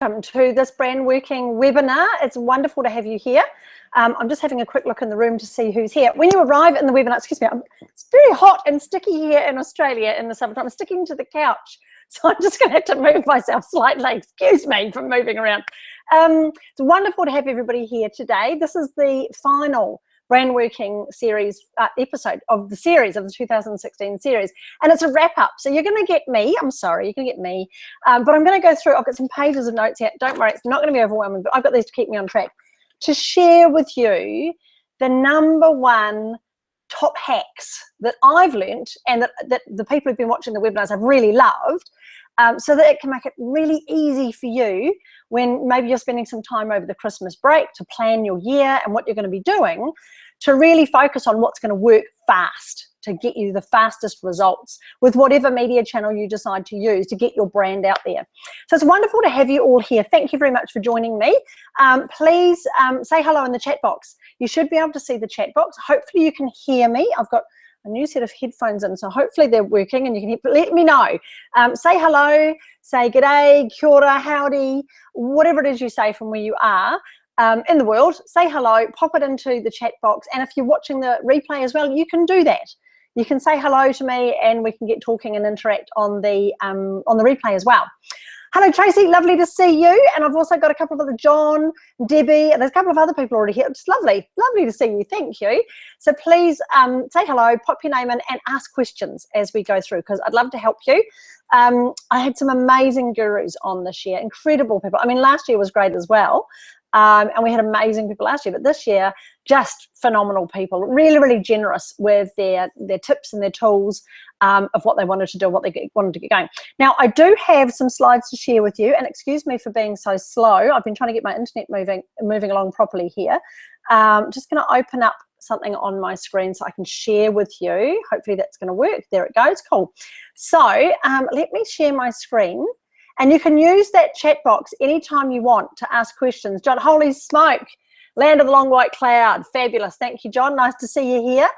Welcome to this Brandworking webinar. It's wonderful to have you here. I'm just having a quick look in the room to see who's here. When you arrive in the webinar, excuse me, it's very hot and sticky here in Australia in the summertime. I'm sticking to the couch, so I'm just going to have to move myself slightly. Excuse me for moving around. It's wonderful to have everybody here today. This is the final Brandworking series episode of the series of the 2016 series, and it's a wrap-up. So you're going to get me. I'm sorry, you're going to get me, but I'm going to go through. I've got some pages of notes here. Don't worry, it's not going to be overwhelming, but I've got these to keep me on track to share with you the #1 top hacks that I've learned and that the people who've been watching the webinars have really loved, so that it can make it really easy for you when maybe you're spending some time over the Christmas break to plan your year and what you're going to be doing, to really focus on what's going to work fast to get you the fastest results with whatever media channel you decide to use to get your brand out there. So it's wonderful to have you all here. Thank you very much for joining me. Please say hello in the chat box. You should be able to see the chat box. Hopefully you can hear me. I've got a new set of headphones in, so hopefully they're working and you can hear. Let me know. Say hello, say g'day, kia ora, howdy, whatever it is you say from where you are in the world. Say hello, pop it into the chat box, and if you're watching the replay as well, you can do that. You can say hello to me and we can get talking and interact on the replay as well. Hello Tracy, lovely to see you. And I've also got a couple of other, John, Debbie, and there's a couple of other people already here. It's lovely to see you, thank you. So please say hello, pop your name in and ask questions as we go through, because I'd love to help you. I had some amazing gurus on this year, incredible people. I mean, last year was great as well. And we had amazing people last year, but this year, just phenomenal people, really generous with their tips and their tools of what they wanted to do, what they wanted to get going. Now, I do have some slides to share with you, and excuse me for being so slow. I've been trying to get my internet moving along properly here. Just going to open up something on my screen so I can share with you. Hopefully that's going to work. There it goes. Cool. So let me share my screen. And you can use that chat box anytime you want to ask questions. John, holy smoke, land of the long white cloud. Fabulous. Thank you, John. Nice to see you here.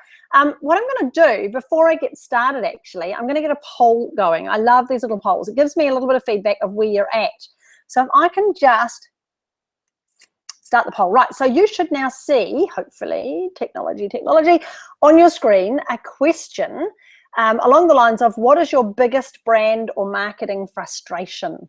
What I'm going to do before I get started, actually, I'm going to get a poll going. I love these little polls. It gives me a little bit of feedback of where you're at. So if I can just start the poll. Right, so you should now see, hopefully, technology, on your screen, a question along the lines of, what is your biggest brand or marketing frustration?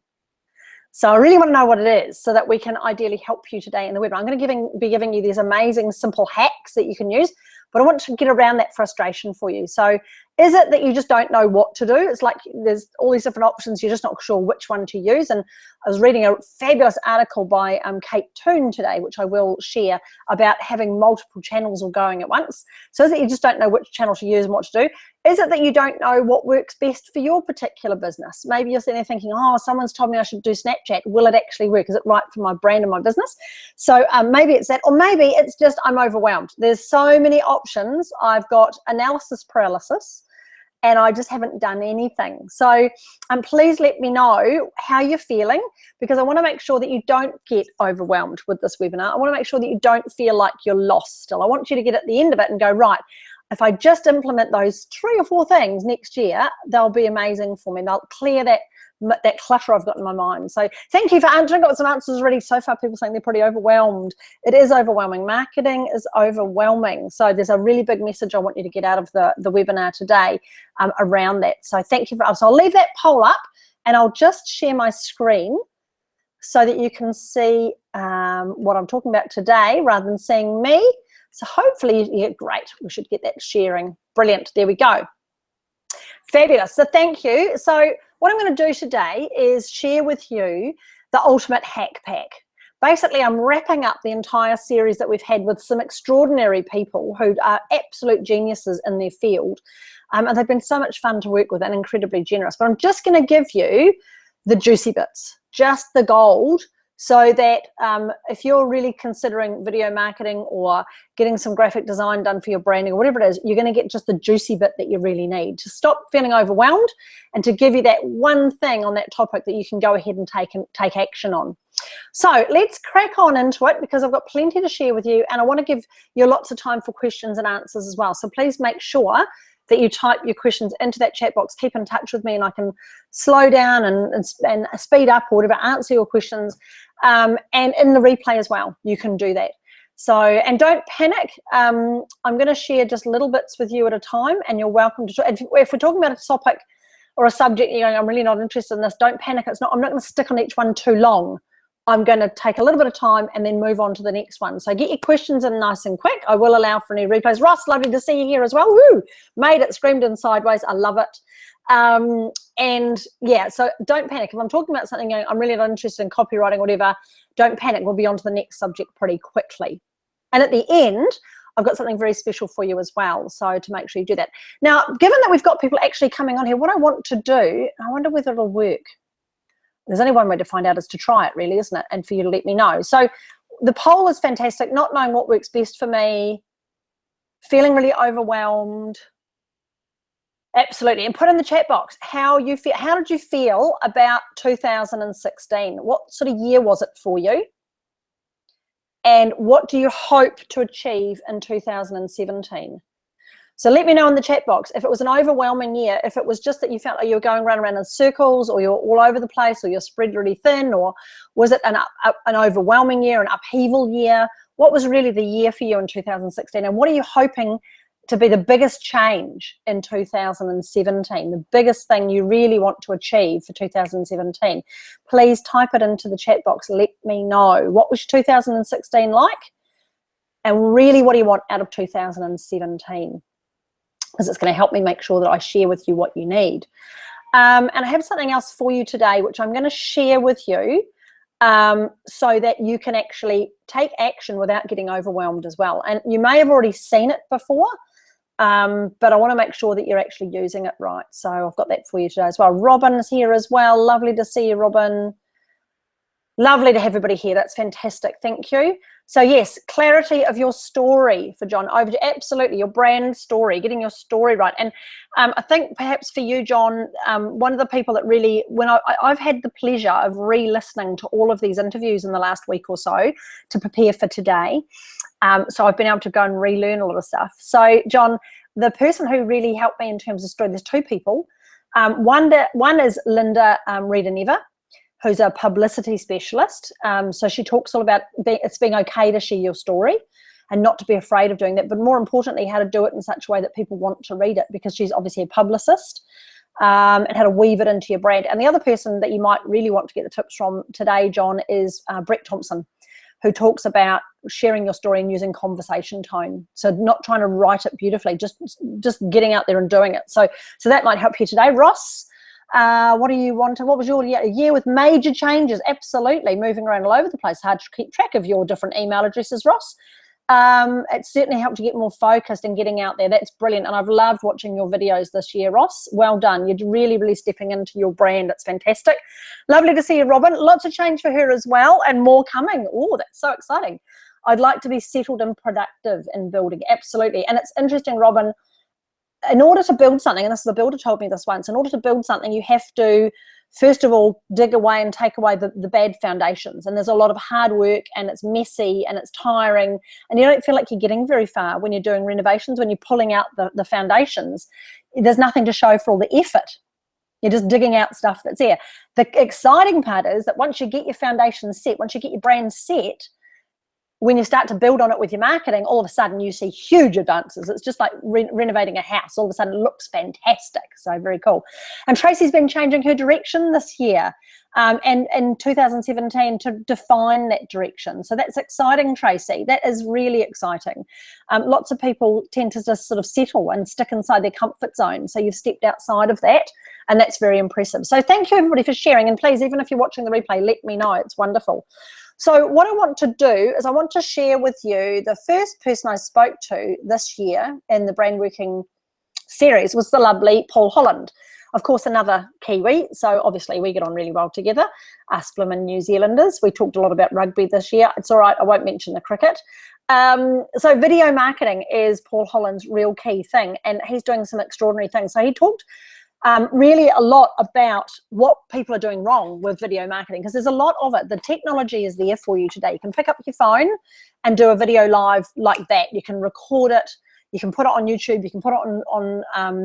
So I really want to know what it is so that we can ideally help you today in the webinar. I'm going to be giving you these amazing simple hacks that you can use, but I want to get around that frustration for you. So is it that you just don't know what to do? It's like there's all these different options, you're just not sure which one to use. And I was reading a fabulous article by Kate Toon today, which I will share, about having multiple channels all going at once. So is it you just don't know which channel to use and what to do? Is it that you don't know what works best for your particular business? Maybe you're sitting there thinking, oh, someone's told me I should do Snapchat. Will it actually work? Is it right for my brand and my business? So maybe it's that, or maybe it's just I'm overwhelmed. There's so many options. I've got analysis paralysis, and I just haven't done anything. So please let me know how you're feeling, because I want to make sure that you don't get overwhelmed with this webinar. I want to make sure that you don't feel like you're lost still. I want you to get at the end of it and go, right, if I just implement those 3 or 4 things next year, they'll be amazing for me. They'll clear that clutter I've got in my mind. So thank you for answering. I've got some answers already so far. People saying they're pretty overwhelmed. It is overwhelming. Marketing is overwhelming. So there's a really big message I want you to get out of the webinar today around that. So thank you for, so I'll leave that poll up and I'll just share my screen so that you can see what I'm talking about today rather than seeing me. So hopefully, yeah, great. We should get that sharing. Brilliant. There we go. Fabulous. So thank you. So what I'm going to do today is share with you the ultimate hack pack. Basically, I'm wrapping up the entire series that we've had with some extraordinary people who are absolute geniuses in their field. And they've been so much fun to work with and incredibly generous. But I'm just going to give you the juicy bits, just the gold, so that if you're really considering video marketing or getting some graphic design done for your branding or whatever it is, you're going to get just the juicy bit that you really need to stop feeling overwhelmed and to give you that one thing on that topic that you can go ahead and take action on. So let's crack on into it, because I've got plenty to share with you and I want to give you lots of time for questions and answers as well. So please make sure that you type your questions into that chat box. Keep in touch with me and I can slow down and speed up or whatever, answer your questions. And in the replay as well, you can do that. So, and don't panic. I'm going to share just little bits with you at a time, and you're welcome to, if we're talking about a topic or a subject, you're going, I'm really not interested in this, don't panic. I'm not going to stick on each one too long. I'm going to take a little bit of time and then move on to the next one. So get your questions in nice and quick. I will allow for any replays. Ross, lovely to see you here as well. Woo! Made it, screamed in sideways. I love it. And yeah, so don't panic. If I'm talking about something, I'm really not interested in copywriting or whatever, don't panic. We'll be on to the next subject pretty quickly. And at the end, I've got something very special for you as well. So to make sure you do that. Now, given that we've got people actually coming on here, what I want to do, I wonder whether it'll work. There's only one way to find out is to try it, really, isn't it? And for you to let me know. So the poll is fantastic. Not knowing what works best for me, feeling really overwhelmed. Absolutely. And put in the chat box how you feel. How did you feel about 2016? What sort of year was it for you? And what do you hope to achieve in 2017? So let me know in the chat box if it was an overwhelming year, if it was just that you felt like you were going round and round in circles, or you're all over the place, or you're spread really thin, or was it an overwhelming year, an upheaval year? What was really the year for you in 2016? And what are you hoping to be the biggest change in 2017, the biggest thing you really want to achieve for 2017? Please type it into the chat box. Let me know. What was 2016 like? And really, what do you want out of 2017? Because it's going to help me make sure that I share with you what you need. And I have something else for you today, which I'm going to share with you so that you can actually take action without getting overwhelmed as well. And you may have already seen it before, but I want to make sure that you're actually using it right. So I've got that for you today as well. Robin's here as well. Lovely to see you, Robin. Lovely to have everybody here. That's fantastic. Thank you. So yes, clarity of your story for John. Over to absolutely your brand story, getting your story right. And I think perhaps for you, John, one of the people that really, when I've had the pleasure of re-listening to all of these interviews in the last week or so to prepare for today. So I've been able to go and relearn a lot of stuff. So John, the person who really helped me in terms of story, there's two people. One is Linda Reader-Never, who's a publicity specialist. So she talks all about it's being okay to share your story and not to be afraid of doing that, but more importantly, how to do it in such a way that people want to read it, because she's obviously a publicist, and how to weave it into your brand. And the other person that you might really want to get the tips from today, John, is Brett Thompson, who talks about sharing your story and using conversation tone. So not trying to write it beautifully, just getting out there and doing it. So that might help you today. Ross, what do you want? What was your year with major changes? Absolutely, moving around all over the place. Hard to keep track of your different email addresses, Ross. It certainly helped you get more focused and getting out there. That's brilliant. And I've loved watching your videos this year, Ross. Well done. You're really, really stepping into your brand. It's fantastic. Lovely to see you, Robin. Lots of change for her as well, and more coming. Oh, that's so exciting. I'd like to be settled and productive in building. Absolutely. And it's interesting, Robin, in order to build something, and this is the builder told me this once, in order to build something, you have to, first of all, dig away and take away the bad foundations. And there's a lot of hard work, and it's messy, and it's tiring, and you don't feel like you're getting very far when you're doing renovations. When you're pulling out the foundations, there's nothing to show for all the effort. You're just digging out stuff that's there. The exciting part is that once you get your foundation set, once you get your brand set, when you start to build on it with your marketing, all of a sudden you see huge advances. It's just like renovating a house. All of a sudden it looks fantastic. So very cool. And Tracy's been changing her direction this year, and in 2017 to define that direction. So that's exciting, Tracy. That is really exciting. Lots of people tend to just sort of settle and stick inside their comfort zone. So you've stepped outside of that, and that's very impressive. So thank you, everybody, for sharing. And please, even if you're watching the replay, let me know. It's wonderful. So what I want to do is I want to share with you the first person I spoke to this year in the Brandworking series was the lovely Paul Holland. Of course, another Kiwi, so obviously we get on really well together, us blooming New Zealanders. We talked a lot about rugby this year. It's all right, I won't mention the cricket. So video marketing is Paul Holland's real key thing, and he's doing some extraordinary things. So he talked really a lot about what people are doing wrong with video marketing, because there's a lot of it. The technology is there for you today. You can pick up your phone and do a video live like that. You can record it. You can put it on YouTube, you can put it on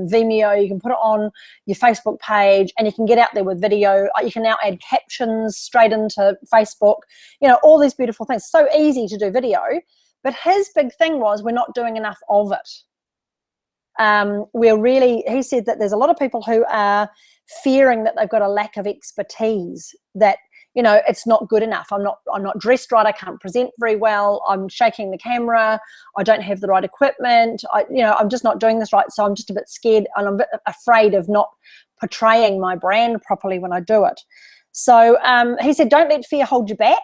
Vimeo, you can put it on your Facebook page, and you can get out there with video. You can now add captions straight into Facebook, you know, all these beautiful things. So easy to do video. But his big thing was, we're not doing enough of it. He said that there's a lot of people who are fearing that they've got a lack of expertise, that, you know, it's not good enough. I'm not dressed right. I can't present very well. I'm shaking the camera. I don't have the right equipment. I'm just not doing this right. So I'm just a bit scared, and I'm a bit afraid of not portraying my brand properly when I do it. So he said, don't let fear hold you back,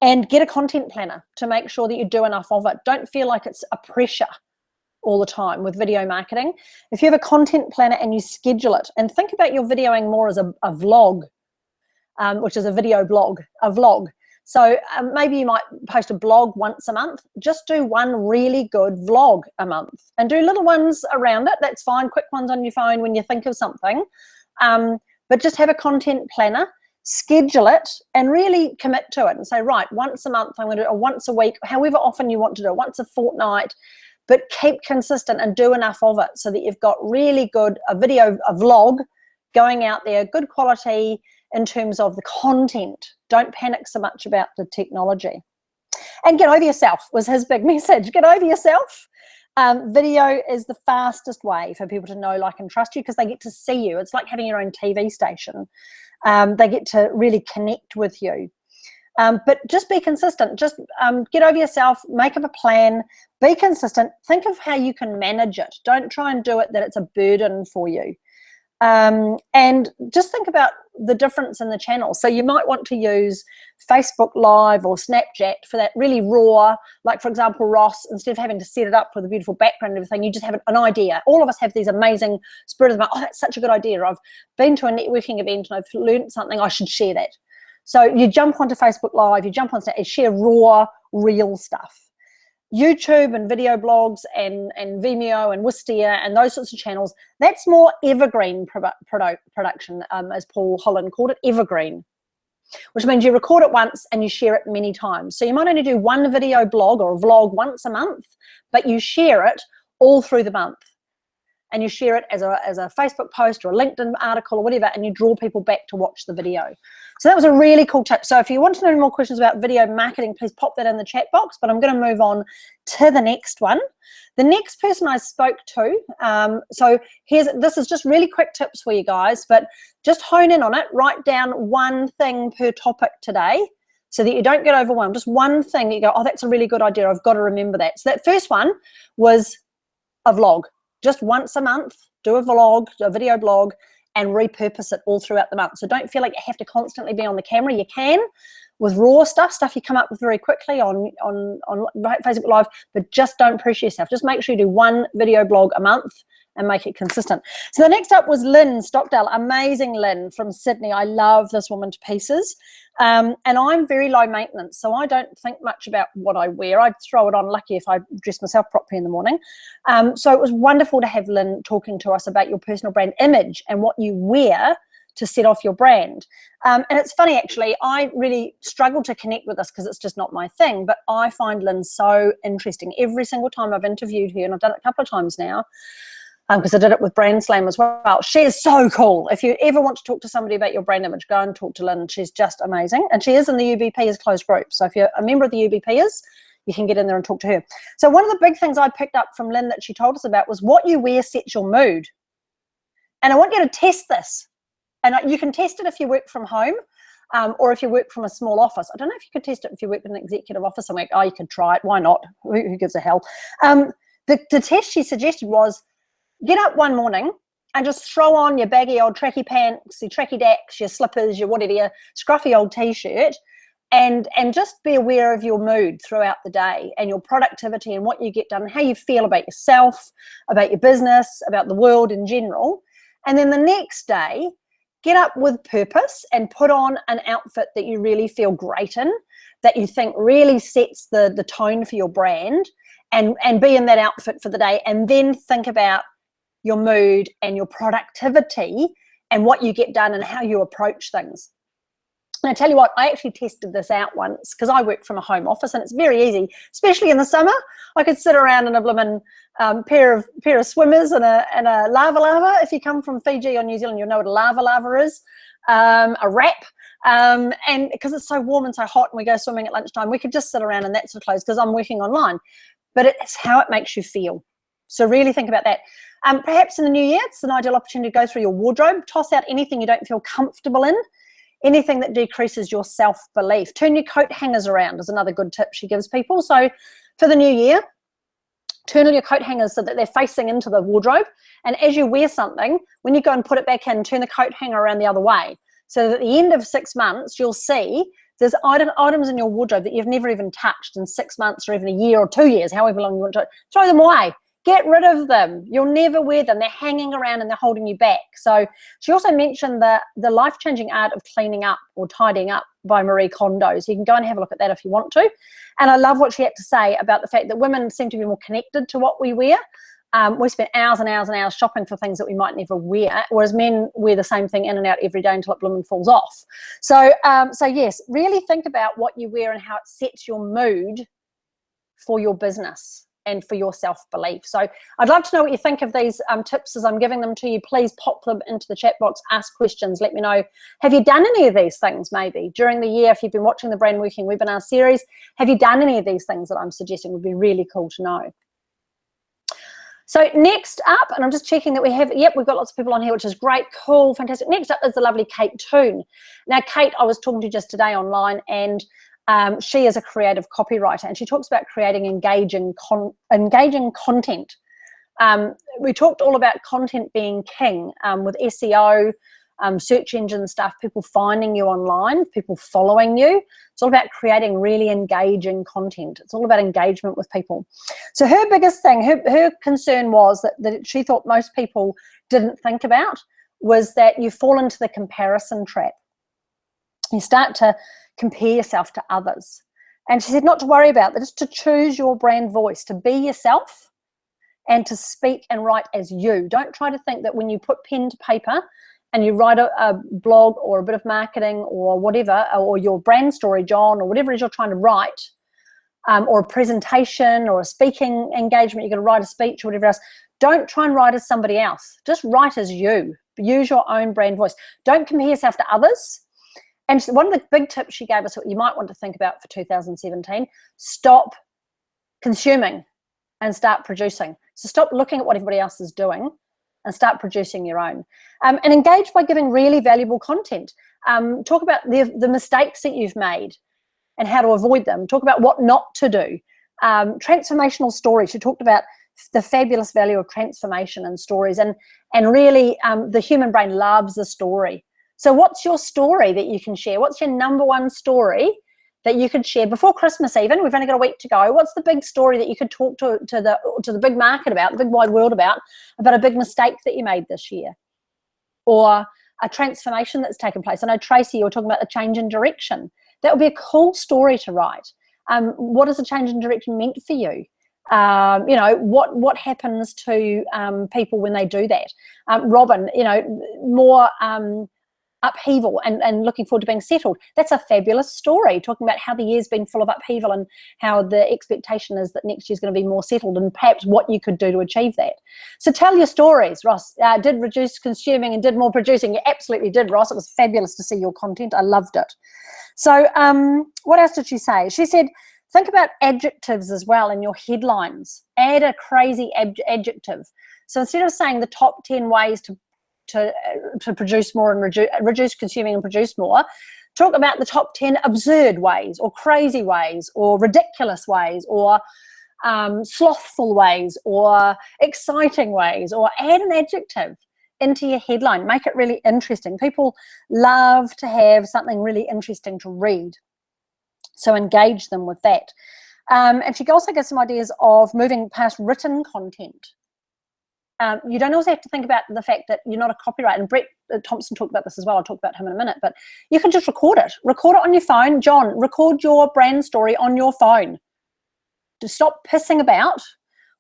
and get a content planner to make sure that you do enough of it. Don't feel like it's a pressure all the time with video marketing. If you have a content planner and you schedule it, and think about your videoing more as a vlog, which is a video blog, a vlog. So maybe you might post a blog once a month. Just do one really good vlog a month, and do little ones around it. That's fine, quick ones on your phone when you think of something. But just have a content planner, schedule it, and really commit to it and say, right, once a month I'm going to do it, or once a week, however often you want to do it, once a fortnight. But keep consistent and do enough of it so that you've got really good, a vlog going out there, good quality in terms of the content. Don't panic so much about the technology. And get over yourself was his big message. Get over yourself. Video is the fastest way for people to know, like, and trust you, because they get to see you. It's like having your own TV station. They get to really connect with you. But just be consistent. Just get over yourself, make up a plan, be consistent, think of how you can manage it. Don't try and do it that it's a burden for you. And just think about the difference in the channels. So you might want to use Facebook Live or Snapchat for that really raw, like, for example, Ross, instead of having to set it up with a beautiful background and everything, you just have an idea. All of us have these amazing spirit of the, oh, that's such a good idea. I've been to a networking event and I've learned something, I should share that. So you jump onto Facebook Live, you jump on Snapchat and share raw, real stuff. YouTube and video blogs and Vimeo and Wistia and those sorts of channels, that's more evergreen production, as Paul Holland called it, evergreen, which means you record it once and you share it many times. So you might only do one video blog or a vlog once a month, but you share it all through the month. And you share it as a Facebook post or a LinkedIn article or whatever, and you draw people back to watch the video. So that was a really cool tip. So if you want to know more questions about video marketing, please pop that in the chat box, but I'm going to move on to the next one. The next person I spoke to, so this is just really quick tips for you guys, but just hone in on it. Write down one thing per topic today so that you don't get overwhelmed. Just one thing that you go, oh, that's a really good idea. I've got to remember that. So that first one was a vlog. Just once a month, do a vlog, do a video blog, and repurpose it all throughout the month. So don't feel like you have to constantly be on the camera. You can with raw stuff you come up with very quickly on Facebook Live, but just don't pressure yourself. Just make sure you do one video blog a month and make it consistent. So the next up was Lynn Stockdale, amazing Lynn from Sydney. I love this woman to pieces. And I'm very low maintenance, so I don't think much about what I wear. I throw it on, lucky if I dress myself properly in the morning. So it was wonderful to have Lynn talking to us about your personal brand image and what you wear to set off your brand. And it's funny, actually, I really struggle to connect with this because it's just not my thing, but I find Lynn so interesting. Every single time I've interviewed her, and I've done it a couple of times now, because I did it with Brand Slam as well. She is so cool. If you ever want to talk to somebody about your brand image, go and talk to Lynn. She's just amazing. And she is in the UBPers closed group. So if you're a member of the UBPers, you can get in there and talk to her. So one of the big things I picked up from Lynn that she told us about was what you wear sets your mood. And I want you to test this. And you can test it if you work from home or if you work from a small office. I don't know if you could test it if you work in an executive office. I'm like, oh, you could try it. Why not? Who gives a hell? The test she suggested was, get up one morning and just throw on your baggy old tracky pants, your tracky dacks, your slippers, your whatever, your scruffy old t-shirt, and just be aware of your mood throughout the day and your productivity and what you get done, how you feel about yourself, about your business, about the world in general. And then the next day, get up with purpose and put on an outfit that you really feel great in, that you think really sets the tone for your brand, and be in that outfit for the day, and then think about your mood and your productivity and what you get done and how you approach things. And I tell you what, I actually tested this out once because I work from a home office and it's very easy, especially in the summer. I could sit around in a blooming pair of swimmers and a lava. If you come from Fiji or New Zealand, you'll know what a lava is. A wrap. And because it's so warm and so hot and we go swimming at lunchtime, we could just sit around in that sort of clothes because I'm working online. But it's how it makes you feel. So really think about that. Perhaps in the new year, it's an ideal opportunity to go through your wardrobe, toss out anything you don't feel comfortable in, anything that decreases your self-belief. Turn your coat hangers around is another good tip she gives people. So for the new year, turn all your coat hangers so that they're facing into the wardrobe. And as you wear something, when you go and put it back in, turn the coat hanger around the other way. So that at the end of 6 months, you'll see there's items in your wardrobe that you've never even touched in 6 months or even a year or 2 years, however long you want to. Throw them away. Get rid of them. You'll never wear them. They're hanging around and they're holding you back. So she also mentioned the life-changing art of cleaning up or tidying up by Marie Kondo. So you can go and have a look at that if you want to. And I love what she had to say about the fact that women seem to be more connected to what we wear. We spend hours and hours and hours shopping for things that we might never wear, whereas men wear the same thing in and out every day until it blooming falls off. So, so yes, really think about what you wear and how it sets your mood for your business and for your self-belief. So I'd love to know what you think of these tips as I'm giving them to you. Please pop them into the chat box, ask questions, let me know. Have you done any of these things maybe during the year? If you've been watching the Brandworking webinar series, have you done any of these things that I'm suggesting? Would be really cool to know. So next up, and I'm just checking that we have, yep, we've got lots of people on here, which is great, cool, fantastic. Next up is the lovely Kate Toon. Now, Kate, I was talking to just today online, and she is a creative copywriter, and she talks about creating engaging content. We talked all about content being king with SEO, search engine stuff, people finding you online, people following you. It's all about creating really engaging content. It's all about engagement with people. So her biggest thing, her concern was that she thought most people didn't think about was that you fall into the comparison trap. You start to compare yourself to others. And she said not to worry about that, just to choose your brand voice, to be yourself and to speak and write as you. Don't try to think that when you put pen to paper and you write a blog or a bit of marketing or whatever, or your brand story, John, or whatever it is you're trying to write, or a presentation or a speaking engagement, you're going to write a speech or whatever else, don't try and write as somebody else. Just write as you. Use your own brand voice. Don't compare yourself to others. And one of the big tips she gave us, what you might want to think about for 2017, stop consuming and start producing. So stop looking at what everybody else is doing and start producing your own. And engage by giving really valuable content. Talk about the mistakes that you've made and how to avoid them. Talk about what not to do. Transformational stories. She talked about the fabulous value of transformation and stories. And really, the human brain loves a story. So what's your story that you can share? What's your #1 story that you could share before Christmas even? We've only got a week to go. What's the big story that you could talk to the big market about, the big wide world about a big mistake that you made this year? Or a transformation that's taken place. I know, Tracy, you were talking about the change in direction. That would be a cool story to write. What has a change in direction meant for you? You know, what happens to people when they do that? Robin, you know, more upheaval and looking forward to being settled. That's a fabulous story, talking about how the year's been full of upheaval and how the expectation is that next year's going to be more settled and perhaps what you could do to achieve that. So tell your stories, Ross. Did reduce consuming and did more producing. You absolutely did, Ross. It was fabulous to see your content. I loved it. So what else did she say? She said, think about adjectives as well in your headlines. Add a crazy adjective. So instead of saying the top 10 ways to produce more and reduce consuming and produce more, talk about the top 10 absurd ways or crazy ways or ridiculous ways or slothful ways or exciting ways, or add an adjective into your headline. Make it really interesting. People love to have something really interesting to read. So engage them with that. And she also gives some ideas of moving past written content. You don't also have to think about the fact that you're not a copywriter. And Brett Thompson talked about this as well. I'll talk about him in a minute. But you can just record it. Record it on your phone. John, record your brand story on your phone. Just stop pissing about.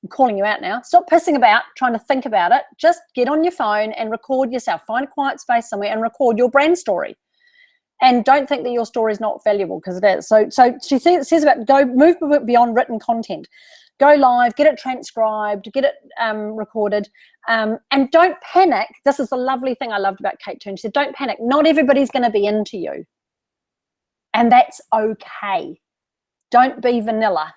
I'm calling you out now. Stop pissing about trying to think about it. Just get on your phone and record yourself. Find a quiet space somewhere and record your brand story. And don't think that your story is not valuable, because it is. So she says about move beyond written content. Go live, get it transcribed, get it recorded, and don't panic. This is the lovely thing I loved about Kate too. She said, don't panic. Not everybody's going to be into you. And that's okay. Don't be vanilla.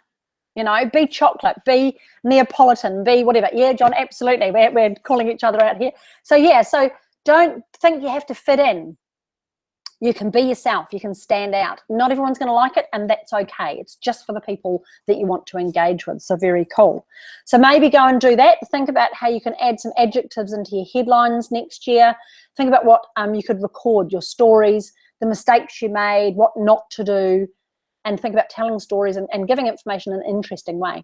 Be chocolate, be Neapolitan, be whatever. Yeah, John, absolutely. We're calling each other out here. So don't think you have to fit in. You can be yourself. You can stand out. Not everyone's going to like it, and that's okay. It's just for the people that you want to engage with. So very cool. So maybe go and do that. Think about how you can add some adjectives into your headlines next year. Think about what you could record, your stories, the mistakes you made, what not to do, and think about telling stories and giving information in an interesting way.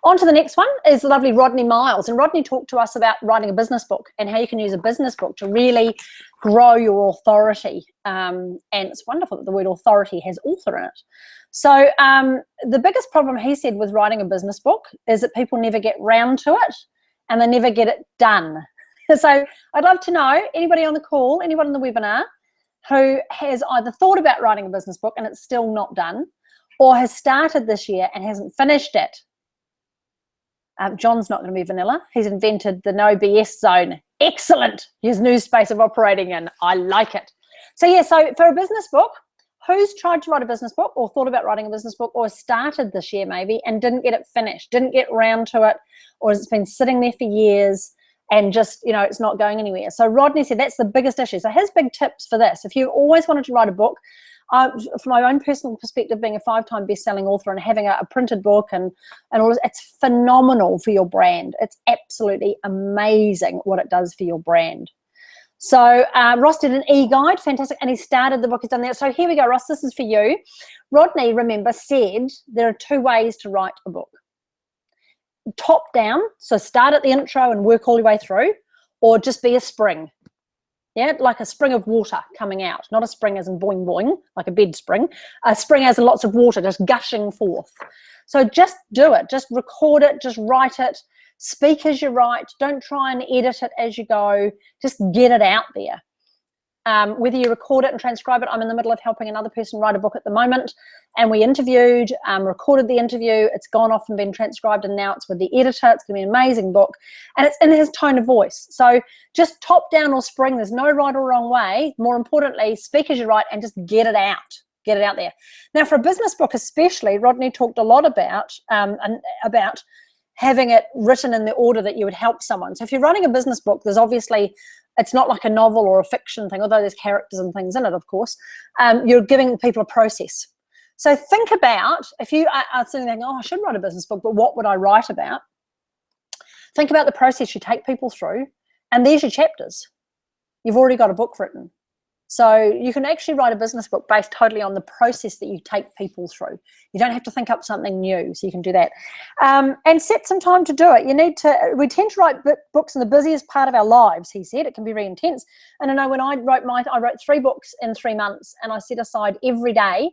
On to the next one is lovely Rodney Miles. And Rodney talked to us about writing a business book and how you can use a business book to really grow your authority. And it's wonderful that the word authority has author in it. So the biggest problem, he said, with writing a business book is that people never get round to it and they never get it done. So I'd love to know, anybody on the call, anyone in the webinar who has either thought about writing a business book and it's still not done, or has started this year and hasn't finished it. John's not going to be vanilla. He's invented the no BS zone. Excellent. His new space of operating in. I like it. So for a business book, who's tried to write a business book or thought about writing a business book or started this year maybe and didn't get it finished, didn't get round to it, or it's been sitting there for years and just, it's not going anywhere. So Rodney said that's the biggest issue. So his big tips for this, if you always wanted to write a book, from my own personal perspective, being a 5-time best-selling author and having a printed book and all this, it's phenomenal for your brand. It's absolutely amazing what it does for your brand. So Ross did an e-guide, fantastic, and he started the book, he's done that. So here we go, Ross, this is for you. Rodney, remember, said there are 2 ways to write a book. Top down, so start at the intro and work all your way through, or just be a spring. Yeah, like a spring of water coming out, not a spring as in boing boing, like a bed spring. A spring as in lots of water just gushing forth. So just do it, just record it, just write it, speak as you write. Don't try and edit it as you go. Just get it out there. Whether you record it and transcribe it, I'm in the middle of helping another person write a book at the moment, and we interviewed, recorded the interview, it's gone off and been transcribed, and now it's with the editor. It's going to be an amazing book, and it's in his tone of voice. So just top down or spring, there's no right or wrong way. More importantly, speak as you write and just get it out. Get it out there. Now for a business book especially, Rodney talked a lot about having it written in the order that you would help someone. So if you're running a business book, there's obviously, it's not like a novel or a fiction thing, although there's characters and things in it, of course. You're giving people a process. So think about, if you are sitting there going, oh, I should write a business book, but what would I write about? Think about the process you take people through, and there's your chapters. You've already got a book written. So you can actually write a business book based totally on the process that you take people through. You don't have to think up something new, so you can do that. And set some time to do it. We tend to write books in the busiest part of our lives, he said. It can be very intense. And I know when I wrote 3 books in 3 months, and I set aside every day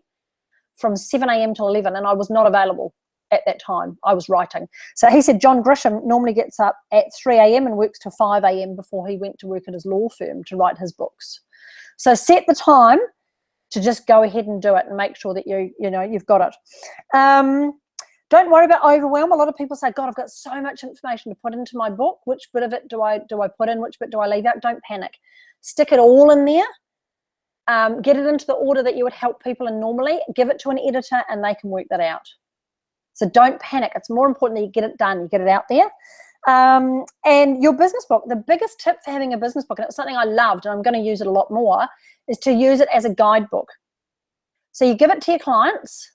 from 7 a.m. till 11, and I was not available at that time. I was writing. So he said John Grisham normally gets up at 3 a.m. and works till 5 a.m. before he went to work at his law firm to write his books. So set the time to just go ahead and do it and make sure that you've got it. Don't worry about overwhelm. A lot of people say, God, I've got so much information to put into my book. Which bit of it do I put in? Which bit do I leave out? Don't panic. Stick it all in there. Get it into the order that you would help people in normally. Give it to an editor and they can work that out. So don't panic. It's more important that you get it done. You get it out there. And your business book, the biggest tip for having a business book, and it's something I loved and I'm going to use it a lot more, is to use it as a guidebook. So you give it to your clients,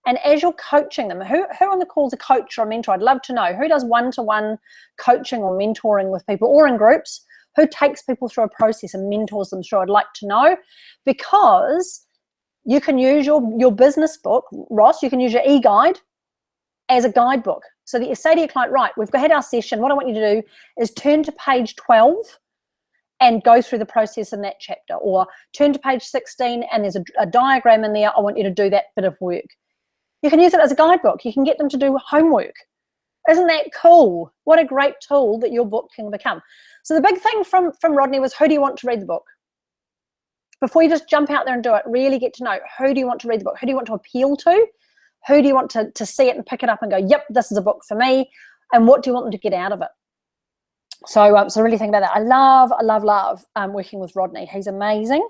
and as you're coaching them, who on the call is a coach or a mentor? I'd love to know who does one-to-one coaching or mentoring with people, or in groups, who takes people through a process and mentors them through. I'd like to know, because you can use your business book, Ross, you can use your e-guide as a guidebook, so that you say to your client, right, we've had our session. What I want you to do is turn to page 12 and go through the process in that chapter, or turn to page 16 and there's a diagram in there. I want you to do that bit of work. You can use it as a guidebook. You can get them to do homework. Isn't that cool? What a great tool that your book can become. So the big thing from Rodney was, who do you want to read the book? before you just jump out there and do it, really get to know, who do you want to read the book? Who do you want to appeal to? Who do you want to see it and pick it up and go, yep, this is a book for me? And what do you want them to get out of it? So really think about that. I love working with Rodney. He's amazing.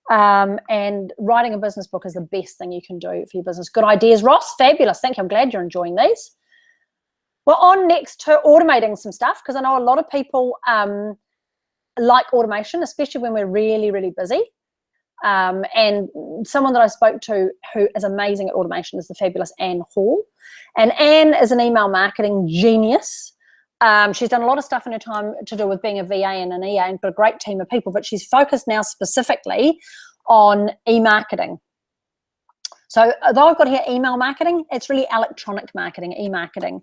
And writing a business book is the best thing you can do for your business. Good ideas, Ross. Fabulous. Thank you. I'm glad you're enjoying these. We're on next to automating some stuff, because I know a lot of people like automation, especially when we're really, really busy. And someone that I spoke to who is amazing at automation is the fabulous Anne Hall. And Anne is an email marketing genius. She's done a lot of stuff in her time to do with being a VA and an EA and got a great team of people, but she's focused now specifically on e-marketing. So though I've got here email marketing, it's really electronic marketing, e-marketing.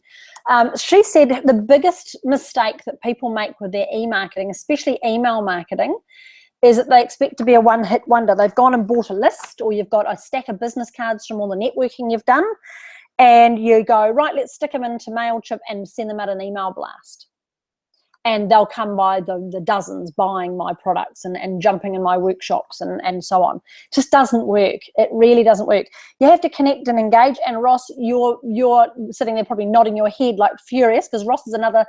She said the biggest mistake that people make with their e-marketing, especially email marketing, is that they expect to be a one-hit wonder. They've gone and bought a list, or you've got a stack of business cards from all the networking you've done, and you go, right, let's stick them into MailChimp and send them out an email blast. And they'll come by the dozens buying my products and jumping in my workshops and so on. It just doesn't work. It really doesn't work. You have to connect and engage. And Ross, you're sitting there probably nodding your head like furious, because Ross is another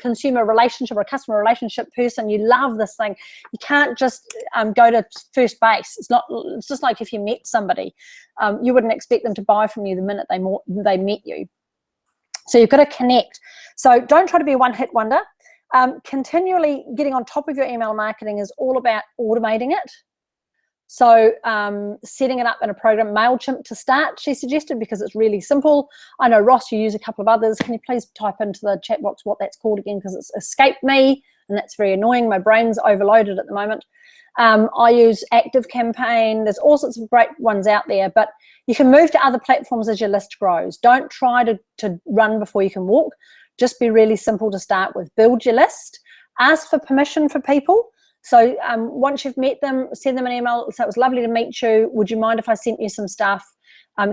consumer relationship or customer relationship person. You love this thing. You can't just go to first base. It's just like if you met somebody. You wouldn't expect them to buy from you the minute they met you. So you've got to connect. So don't try to be a one-hit wonder. Continually getting on top of your email marketing is all about automating it. So setting it up in a program, MailChimp to start, she suggested, because it's really simple. I know, Ross, you use a couple of others. Can you please type into the chat box what that's called again, because it's escaped me, and that's very annoying. My brain's overloaded at the moment. I use ActiveCampaign. There's all sorts of great ones out there, but you can move to other platforms as your list grows. Don't try to run before you can walk. Just be really simple to start with. Build your list. Ask for permission for people. So once you've met them, send them an email. So it was lovely to meet you. Would you mind if I sent you some stuff?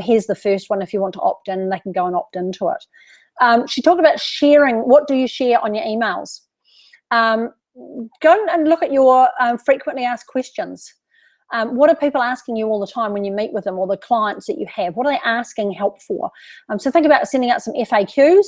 Here's the first one. If you want to opt in, they can go and opt into it. She talked about sharing. What do you share on your emails? Go and look at your frequently asked questions. What are people asking you all the time when you meet with them, or the clients that you have? What are they asking help for? So think about sending out some FAQs,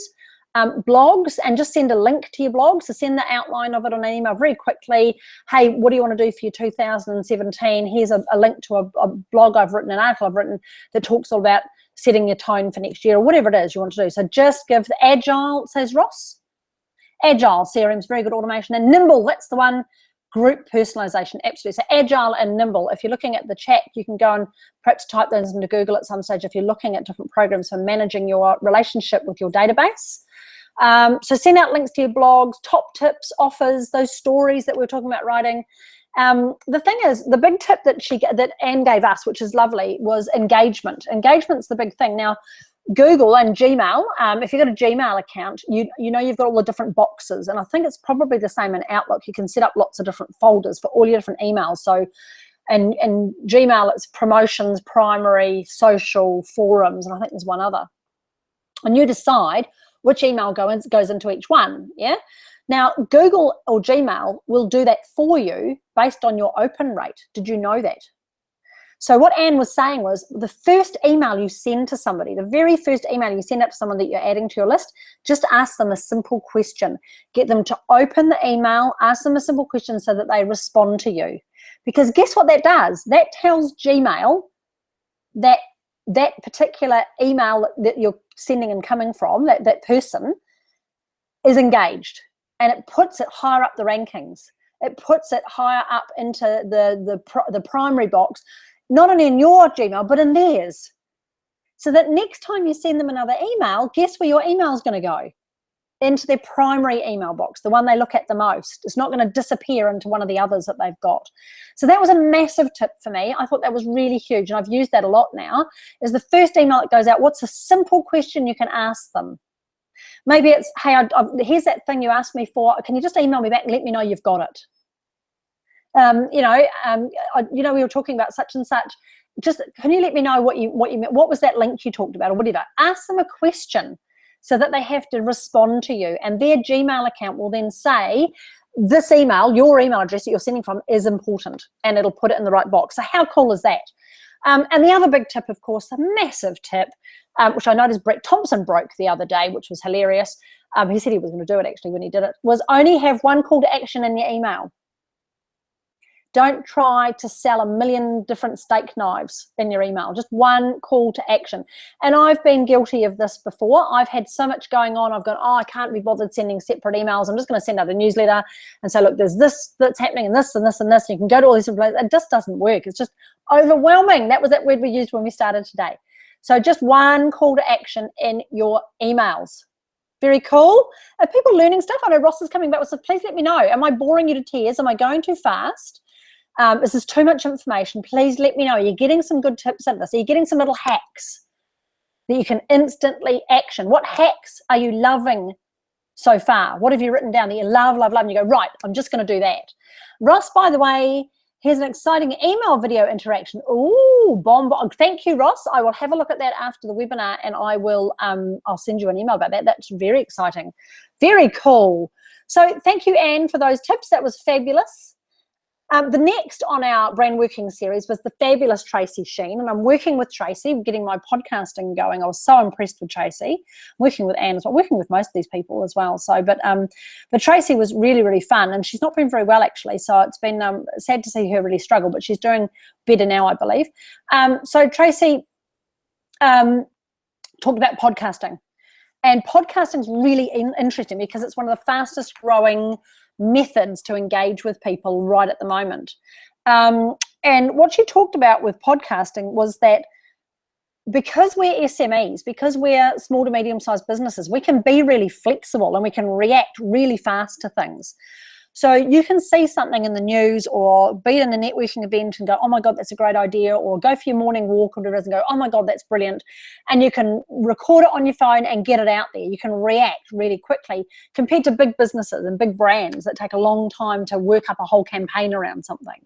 blogs, and just send a link to your blog. So send the outline of it on an email very quickly. Hey, what do you want to do for your 2017? Here's a link to a blog I've written, an article I've written that talks all about setting your tone for next year, or whatever it is you want to do. So just give the agile, says Ross. Agile CRM is very good automation, and nimble, that's the one. Group personalization, absolutely. So agile and nimble. If you're looking at the chat, you can go and perhaps type those into Google at some stage if you're looking at different programs for managing your relationship with your database. So send out links to your blogs, top tips, offers, those stories that we were talking about writing. The thing is, the big tip that Anne gave us, which is lovely, was engagement. Engagement's the big thing. Now, Google and Gmail, if you've got a Gmail account, you know you've got all the different boxes, and I think it's probably the same in Outlook. You can set up lots of different folders for all your different emails. So and Gmail, it's promotions, primary, social, forums, and I think there's one other. And you decide which email goes into each one, yeah? Now, Google or Gmail will do that for you based on your open rate. Did you know that? So what Anne was saying was, the first email you send to somebody, the very first email you send out to someone that you're adding to your list, just ask them a simple question. Get them to open the email, ask them a simple question so that they respond to you. Because guess what that does? That tells Gmail that that particular email that you're sending and coming from, that person, is engaged. And it puts it higher up the rankings. It puts it higher up into the primary box, not only in your Gmail, but in theirs. So that next time you send them another email, guess where your email is going to go? Into their primary email box, the one they look at the most. It's not going to disappear into one of the others that they've got. So that was a massive tip for me. I thought that was really huge, and I've used that a lot now, is the first email that goes out, what's a simple question you can ask them? Maybe it's, hey, here's that thing you asked me for. Can you just email me back and let me know you've got it? We were talking about such and such. Just, can you let me know what you meant? What was that link you talked about, or whatever? Ask them a question so that they have to respond to you, and their Gmail account will then say, this email, your email address that you're sending from, is important, and it'll put it in the right box. So how cool is that? And the other big tip, of course, the massive tip, which I noticed Brett Thompson broke the other day, which was hilarious. He said he was going to do it actually when he did it, was only have one call to action in your email. Don't try to sell a million different steak knives in your email. Just one call to action. And I've been guilty of this before. I've had so much going on. I've gone, oh, I can't be bothered sending separate emails. I'm just going to send out a newsletter and say, look, there's this that's happening and this and this and this. And you can go to all these different places. It just doesn't work. It's just overwhelming. That was that word we used when we started today. So just one call to action in your emails. Very cool. Are people learning stuff? I know Ross is coming back with, so please let me know. Am I boring you to tears? Am I going too fast? This is too much information. Please let me know. Are you getting some good tips out of this? Are you getting some little hacks that you can instantly action? What hacks are you loving so far? What have you written down that you love, love, love? And you go, right, I'm just going to do that. Ross, by the way, here's an exciting email video interaction. Ooh, bomb. Thank you, Ross. I will have a look at that after the webinar, and I will, I'll send you an email about that. That's very exciting. Very cool. So thank you, Anne, for those tips. That was fabulous. The next on our brand working series was the fabulous Tracy Sheen, and I'm working with Tracy, getting my podcasting going. I was so impressed with Tracy. I'm working with Anne as well, working with most of these people as well. So, but Tracy was really, really fun, and she's not been very well actually. So it's been sad to see her really struggle, but she's doing better now, I believe. So Tracy talked about podcasting, and podcasting is really interesting because it's one of the fastest growing methods to engage with people right at the moment. And what she talked about with podcasting was that because we're SMEs, because we're small to medium-sized businesses, we can be really flexible and we can react really fast to things. So you can see something in the news or be in a networking event and go, oh my God, that's a great idea, or go for your morning walk or whatever and go, oh my God, that's brilliant. And you can record it on your phone and get it out there. You can react really quickly compared to big businesses and big brands that take a long time to work up a whole campaign around something.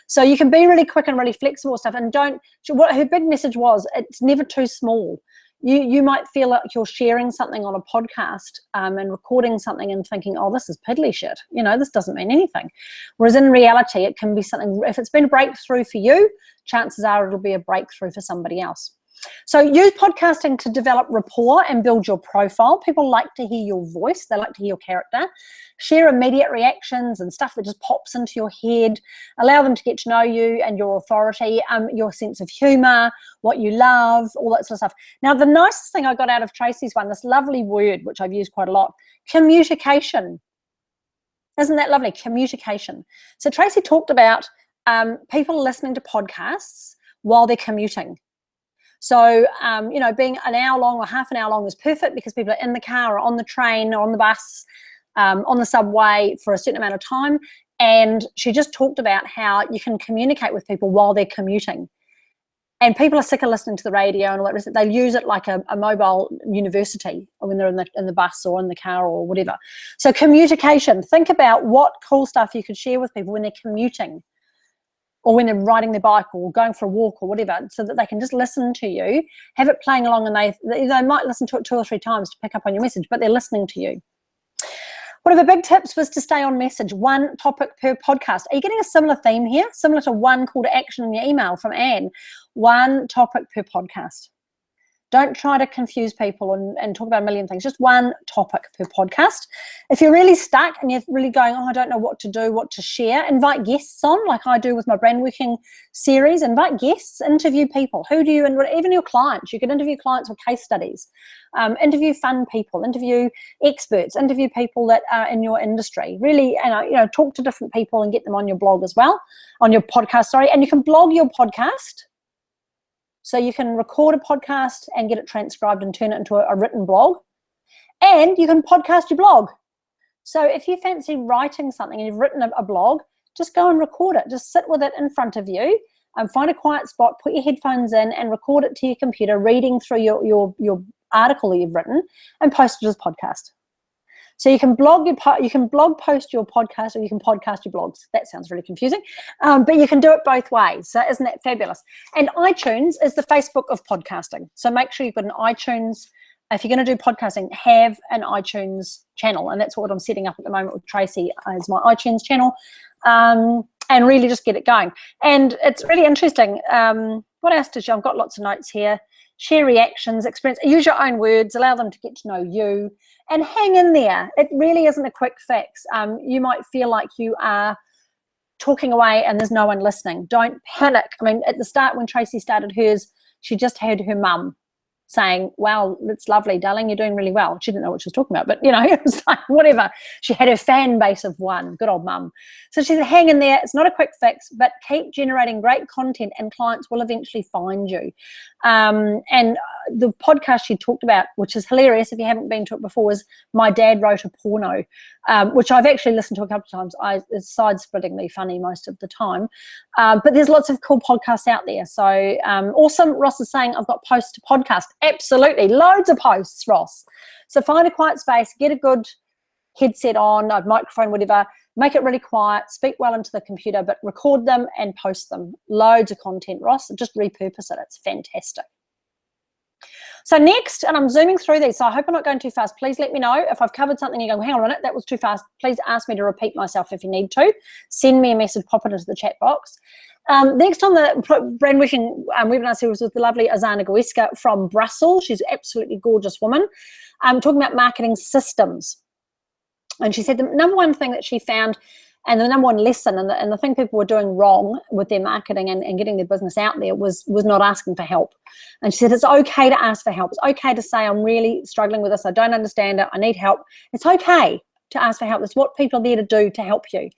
So you can be really quick and really flexible stuff, and what her big message was, it's never too small. You might feel like you're sharing something on a podcast and recording something and thinking, oh, this is piddly shit. You know, this doesn't mean anything. Whereas in reality, it can be something, if it's been a breakthrough for you, chances are it'll be a breakthrough for somebody else. So use podcasting to develop rapport and build your profile. People like to hear your voice. They like to hear your character. Share immediate reactions and stuff that just pops into your head. Allow them to get to know you and your authority, your sense of humor, what you love, all that sort of stuff. Now, the nicest thing I got out of Tracy's one, this lovely word, which I've used quite a lot, communication. Isn't that lovely? Communication. So Tracy talked about people listening to podcasts while they're commuting. So, you know, being an hour long or half an hour long is perfect because people are in the car or on the train or on the bus, on the subway for a certain amount of time. And she just talked about how you can communicate with people while they're commuting. And people are sick of listening to the radio and all that. They use it like a mobile university when they're in the bus or in the car or whatever. So communication, think about what cool stuff you could share with people when they're commuting, or when they're riding their bike or going for a walk or whatever, so that they can just listen to you, have it playing along, and they might listen to it 2 or 3 times to pick up on your message, but they're listening to you. One of the big tips was to stay on message, one topic per podcast. Are you getting a similar theme here? Similar to one call to action in your email from Anne, one topic per podcast. Don't try to confuse people and talk about a million things. Just one topic per podcast. If you're really stuck and you're really going, oh, I don't know what to do, what to share, invite guests on, like I do with my Brandworking series. Invite guests, interview people. Who do you, and even your clients. You can interview clients with case studies. Interview fun people. Interview experts. Interview people that are in your industry. Really, talk to different people and get them on your blog as well, on your podcast, sorry. And you can blog your podcast. So you can record a podcast and get it transcribed and turn it into a written blog. And you can podcast your blog. So if you fancy writing something and you've written a blog, just go and record it. Just sit with it in front of you and find a quiet spot, put your headphones in and record it to your computer, reading through your article that you've written, and post it as a podcast. So you can blog post your podcast, or you can podcast your blogs. That sounds really confusing, but you can do it both ways. So isn't that fabulous? And iTunes is the Facebook of podcasting. So make sure you've got an iTunes if you're going to do podcasting, have an iTunes channel. And that's what I'm setting up at the moment with Tracy as my iTunes channel, and really just get it going. And it's really interesting. What else did you? I've got lots of notes here. Share reactions, experience, use your own words, allow them to get to know you, and hang in there. It really isn't a quick fix. You might feel like you are talking away and there's no one listening. Don't panic. I mean, at the start when Tracy started hers, she just heard her mum saying, wow, that's lovely, darling, you're doing really well. She didn't know what she was talking about, but it was like whatever. She had her fan base of one, good old mum. So she said, hang in there. It's not a quick fix, but keep generating great content and clients will eventually find you. And the podcast she talked about, which is hilarious if you haven't been to it before, is My Dad Wrote a Porno, which I've actually listened to a couple of times. It's side-splittingly funny most of the time. But there's lots of cool podcasts out there. So awesome. Ross is saying, I've got posts to podcast. Absolutely. Loads of posts, Ross. So find a quiet space, get a good headset on, a microphone, whatever. Make it really quiet, speak well into the computer, but record them and post them. Loads of content, Ross. Just repurpose it. It's fantastic. So next, and I'm zooming through these, so I hope I'm not going too fast. Please let me know if I've covered something and you go, hang on a minute, that was too fast. Please ask me to repeat myself if you need to. Send me a message, pop it into the chat box. Next on the Brandworking webinar series with the lovely Azana Goeska from Brussels. She's an absolutely gorgeous woman. Talking about marketing systems. And she said the number one thing that she found, and the number one lesson, and the thing people were doing wrong with their marketing and getting their business out there was not asking for help. And she said it's okay to ask for help. It's okay to say, I'm really struggling with this. I don't understand it. I need help. It's okay to ask for help. It's what people are there to do to help you.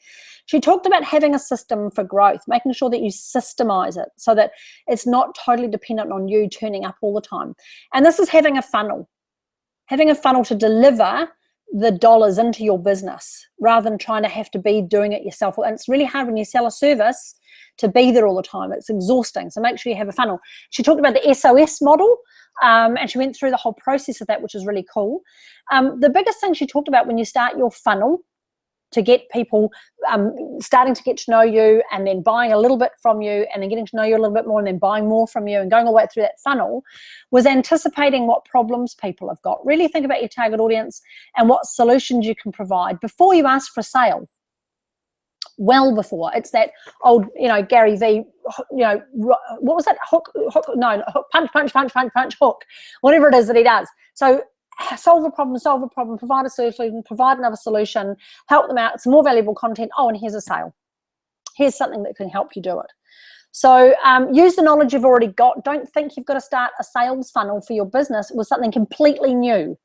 She talked about having a system for growth, making sure that you systemize it so that it's not totally dependent on you turning up all the time. And this is having a funnel to deliver the dollars into your business rather than trying to have to be doing it yourself. And it's really hard when you sell a service to be there all the time. It's exhausting. So make sure you have a funnel. She talked about the SOS model, and she went through the whole process of that, which is really cool. The biggest thing she talked about when you start your funnel to get people starting to get to know you and then buying a little bit from you and then getting to know you a little bit more and then buying more from you and going all the way through that funnel was anticipating what problems people have got. Really think about your target audience and what solutions you can provide before you ask for a sale. Well before. It's that old, Gary V, what was that? Punch, hook, whatever it is that he does. So solve a problem, provide a solution, provide another solution, help them out, some more valuable content. Oh, and here's a sale. Here's something that can help you do it. So use the knowledge you've already got. Don't think you've got to start a sales funnel for your business with something completely new.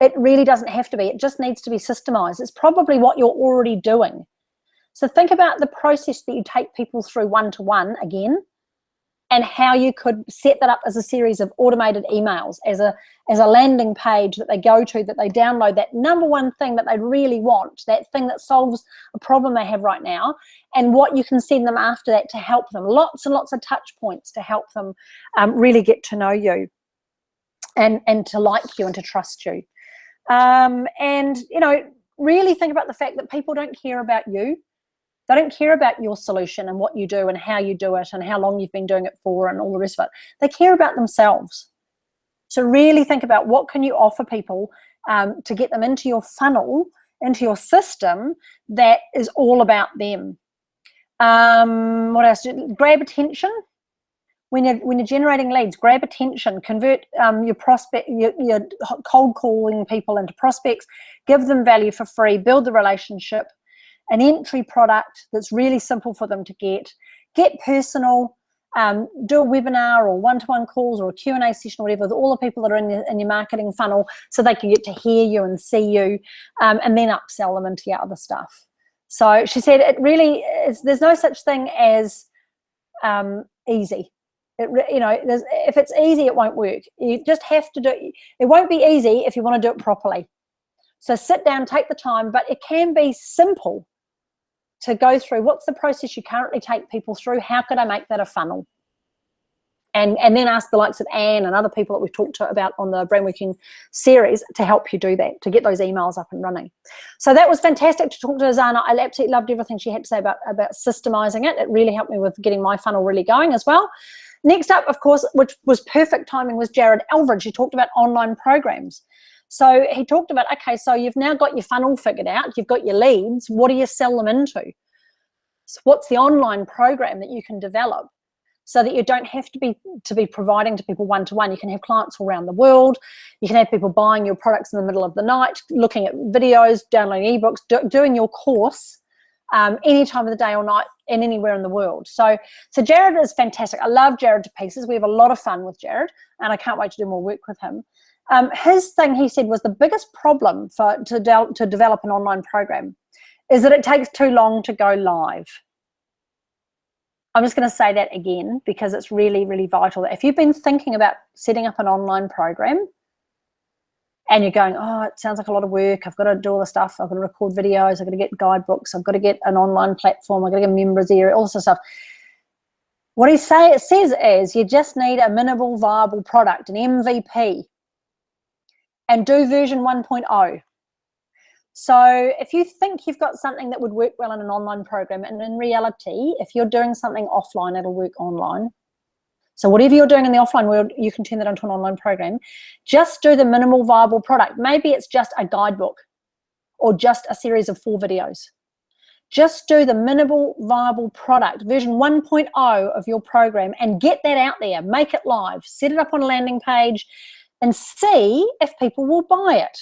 It really doesn't have to be. It just needs to be systemized. It's probably what you're already doing. So think about the process that you take people through one-to-one again, and how you could set that up as a series of automated emails, as a landing page that they go to, that they download, that number one thing that they really want, that thing that solves a problem they have right now, and what you can send them after that to help them. Lots and lots of touch points to help them really get to know you and to like you and to trust you. And, really think about the fact that people don't care about you. They don't care about your solution and what you do and how you do it and how long you've been doing it for and all the rest of it. They care about themselves. So really think about what can you offer people to get them into your funnel, into your system that is all about them. What else? Grab attention. When you're generating leads, grab attention, convert your prospect, your cold calling people into prospects, give them value for free, build the relationship. An entry product that's really simple for them to get personal, do a webinar or one-to-one calls or a Q&A session or whatever with all the people that are in your marketing funnel so they can get to hear you and see you, and then upsell them into your other stuff. So she said it really is, there's no such thing as easy. If it's easy, it won't work. You just have to do it. It won't be easy if you want to do it properly. So sit down, take the time, but it can be simple to go through. What's the process you currently take people through? How could I make that a funnel? And then ask the likes of Anne and other people that we've talked to about on the Brandworking series to help you do that, to get those emails up and running. So that was fantastic to talk to Zana. I absolutely loved everything she had to say about systemizing it. It really helped me with getting my funnel really going as well. Next up, of course, which was perfect timing, was Jared Elveridge. He talked about online programs. So he talked about, okay, so you've now got your funnel figured out, you've got your leads, what do you sell them into? So what's the online program that you can develop so that you don't have to be providing to people one-to-one? You can have clients all around the world. You can have people buying your products in the middle of the night, looking at videos, downloading ebooks, doing your course any time of the day or night and anywhere in the world. So Jared is fantastic. I love Jared to pieces. We have a lot of fun with Jared, and I can't wait to do more work with him. His thing, he said, was the biggest problem to develop an online program is that it takes too long to go live. I'm just going to say that again because it's really, really vital. If you've been thinking about setting up an online program and you're going, oh, it sounds like a lot of work, I've got to do all the stuff, I've got to record videos, I've got to get guidebooks, I've got to get an online platform, I've got to get a members area, all this sort of stuff. What it says is you just need a minimal viable product, an MVP, and do version 1.0. So if you think you've got something that would work well in an online program, and in reality, if you're doing something offline, it'll work online. So whatever you're doing in the offline world, you can turn that into an online program. Just do the minimal viable product. Maybe it's just a guidebook or just a series of 4 videos. Just do the minimal viable product, version 1.0 of your program, and get that out there. Make it live. Set it up on a landing page and see if people will buy it.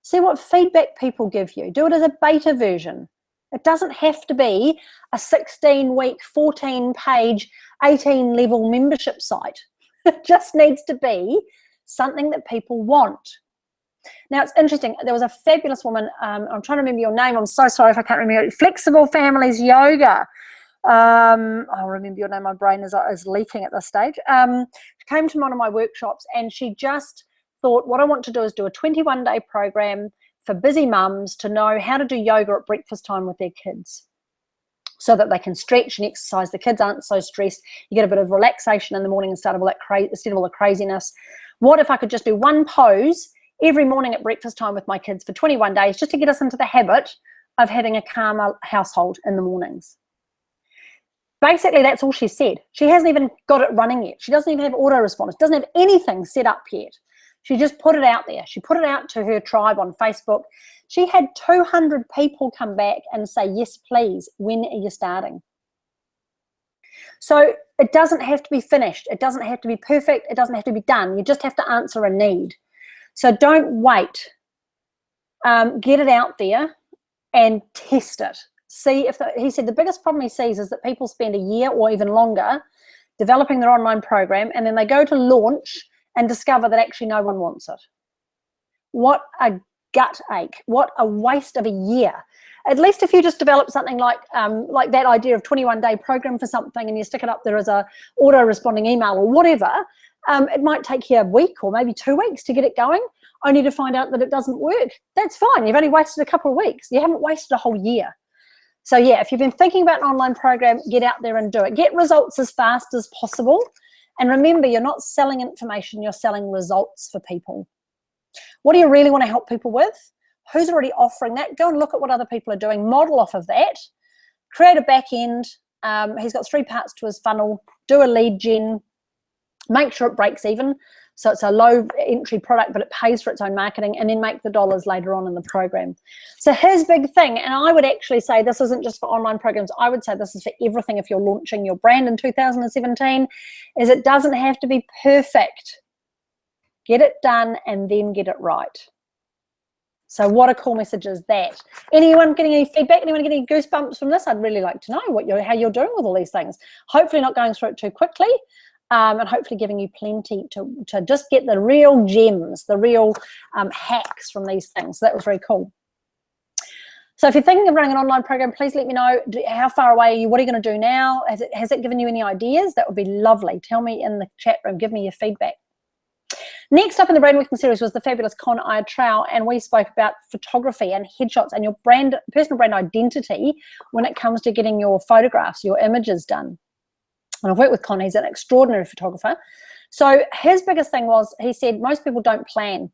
See what feedback people give you. Do it as a beta version. It doesn't have to be a 16-week, 14-page, 18-level membership site. It just needs to be something that people want. Now, it's interesting. There was a fabulous woman. I'm trying to remember your name. I'm so sorry if I can't remember. Flexible Families Yoga. I'll remember your name. My brain is leaking at this stage. She came to one of my workshops and she just thought, what I want to do is do a 21-day program for busy mums to know how to do yoga at breakfast time with their kids so that they can stretch and exercise. The kids aren't so stressed. You get a bit of relaxation in the morning instead of all the craziness. What if I could just do one pose every morning at breakfast time with my kids for 21 days just to get us into the habit of having a calmer household in the mornings? Basically, that's all she said. She hasn't even got it running yet. She doesn't even have autoresponders, doesn't have anything set up yet. She just put it out there. She put it out to her tribe on Facebook. She had 200 people come back and say, yes, please, when are you starting? So it doesn't have to be finished. It doesn't have to be perfect. It doesn't have to be done. You just have to answer a need. So don't wait. Get it out there and test it. See if he said the biggest problem he sees is that people spend a year or even longer developing their online program, and then they go to launch and discover that actually no one wants it. What a gut ache. What a waste of a year. At least if you just develop something like that idea of 21-day program for something and you stick it up there as a auto-responding email or whatever, it might take you a week or maybe 2 weeks to get it going, only to find out that it doesn't work. That's fine. You've only wasted a couple of weeks. You haven't wasted a whole year. So yeah, if you've been thinking about an online program, get out there and do it. Get results as fast as possible. And remember, you're not selling information, you're selling results for people. What do you really want to help people with? Who's already offering that? Go and look at what other people are doing. Model off of that. Create a back end. He's got 3 parts to his funnel. Do a lead gen. Make sure it breaks even. So it's a low entry product, but it pays for its own marketing, and then make the dollars later on in the program. So his big thing, and I would actually say this isn't just for online programs, I would say this is for everything if you're launching your brand in 2017, is it doesn't have to be perfect. Get it done and then get it right. So what a cool message is that. Anyone getting any feedback? Anyone getting any goosebumps from this? I'd really like to know how you're doing with all these things. Hopefully not going through it too quickly. And hopefully giving you plenty to just get the real gems, the real hacks from these things. So that was very cool. So if you're thinking of running an online program, please let me know. How far away are you? What are you going to do now? Has it given you any ideas? That would be lovely. Tell me in the chat room. Give me your feedback. Next up in the Brandworking series was the fabulous Con Trowell, and we spoke about photography and headshots and your personal brand identity when it comes to getting your photographs, your images done. And I've worked with Con, he's an extraordinary photographer. So his biggest thing was, he said, most people don't plan.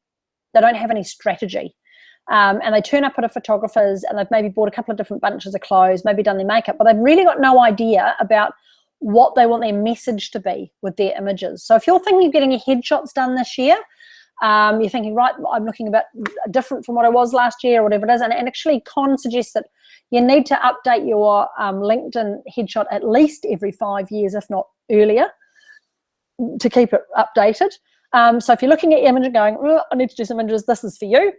They don't have any strategy. And they turn up at a photographer's and they've maybe bought a couple of different bunches of clothes, maybe done their makeup, but they've really got no idea about what they want their message to be with their images. So if you're thinking of getting your headshots done this year, you're thinking, right, I'm looking a bit different from what I was last year or whatever it is, and actually Con suggests that you need to update your LinkedIn headshot at least every 5 years, if not earlier, to keep it updated. So if you're looking at your image and going, oh, I need to do some images, this is for you.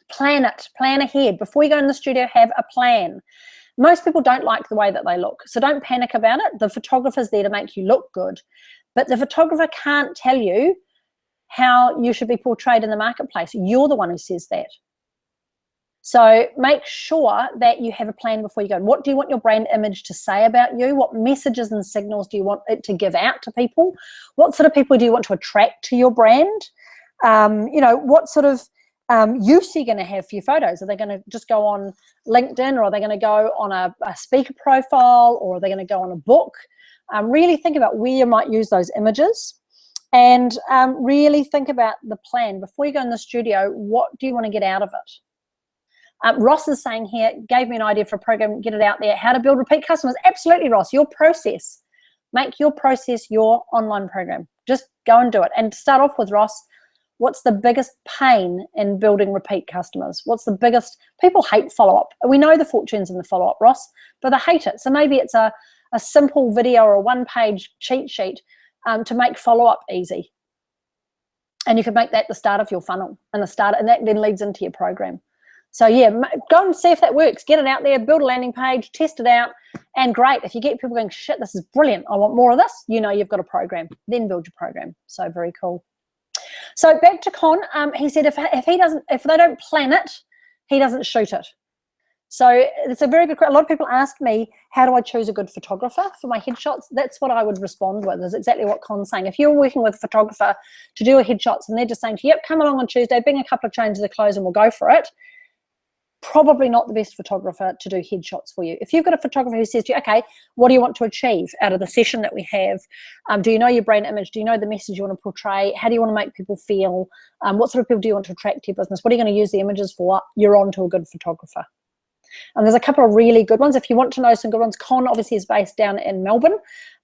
Plan it, plan ahead. Before you go in the studio, have a plan. Most people don't like the way that they look, so don't panic about it. The photographer's there to make you look good, but the photographer can't tell you how you should be portrayed in the marketplace. You're the one who says that. So make sure that you have a plan before you go. What do you want your brand image to say about you? What messages and signals do you want it to give out to people? What sort of people do you want to attract to your brand? You know, what sort of use are you going to have for your photos? Are they going to just go on LinkedIn, or are they going to go on a speaker profile, or are they going to go on a book? Really think about where you might use those images, and really think about the plan. Before you go in the studio, what do you want to get out of it? Ross is saying here, gave me an idea for a program, get it out there, how to build repeat customers. Absolutely, Ross, your process. Make your process your online program. Just go and do it. And to start off with, Ross, what's the biggest pain in building repeat customers? What's the biggest? People hate follow-up. We know the fortunes in the follow-up, Ross, but they hate it. So maybe it's a simple video or a one-page cheat sheet to make follow-up easy. And you could make that the start of your funnel and that then leads into your program. So yeah, go and see if that works. Get it out there, build a landing page, test it out, and great. If you get people going, shit, this is brilliant, I want more of this, you know you've got a program. Then build your program. So very cool. So back to Con, he said if they don't plan it, he doesn't shoot it. So it's a very good question. A lot of people ask me, how do I choose a good photographer for my headshots? That's what I would respond with, is exactly what Con's saying. If you're working with a photographer to do a headshots and they're just saying to you, yep, come along on Tuesday, bring a couple of changes of clothes and we'll go for it, probably not the best photographer to do headshots for you. If you've got a photographer who says to you, okay, what do you want to achieve out of the session that we have? Do you know your brand image? Do you know the message you want to portray? How do you want to make people feel? What sort of people do you want to attract to your business? What are you going to use the images for? You're on to a good photographer. And there's a couple of really good ones. If you want to know some good ones, Con obviously is based down in Melbourne,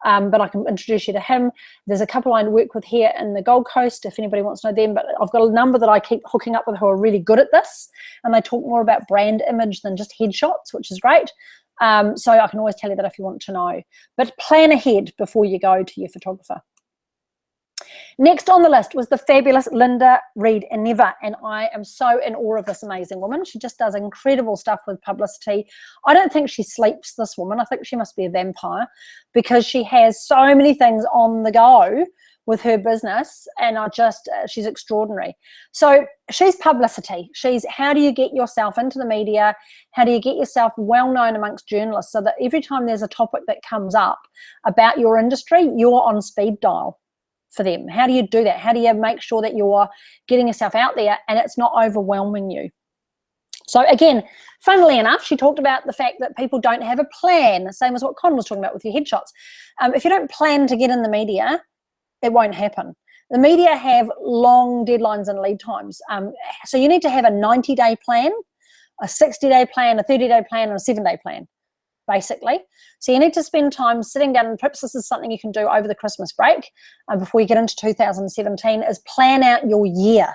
but I can introduce you to him. There's a couple I work with here in the Gold Coast, if anybody wants to know them, but I've got a number that I keep hooking up with who are really good at this, and they talk more about brand image than just headshots, which is great. So I can always tell you that if you want to know. But plan ahead before you go to your photographer. Next on the list was the fabulous Linda Reed Never, and I am so in awe of this amazing woman. She just does incredible stuff with publicity. I don't think she sleeps, this woman. I think she must be a vampire, because she has so many things on the go with her business, and she's extraordinary. So she's publicity. She's how do you get yourself into the media? How do you get yourself well known amongst journalists so that every time there's a topic that comes up about your industry, you're on speed dial for them? How do you do that? How do you make sure that you're getting yourself out there and it's not overwhelming you? So again, funnily enough, she talked about the fact that people don't have a plan, the same as what Con was talking about with your headshots. If you don't plan to get in the media, it won't happen. The media have long deadlines and lead times. So you need to have a 90-day plan, a 60-day plan, a 30-day plan, and a 7-day plan, basically. So you need to spend time sitting down, and perhaps this is something you can do over the Christmas break before you get into 2017, is plan out your year.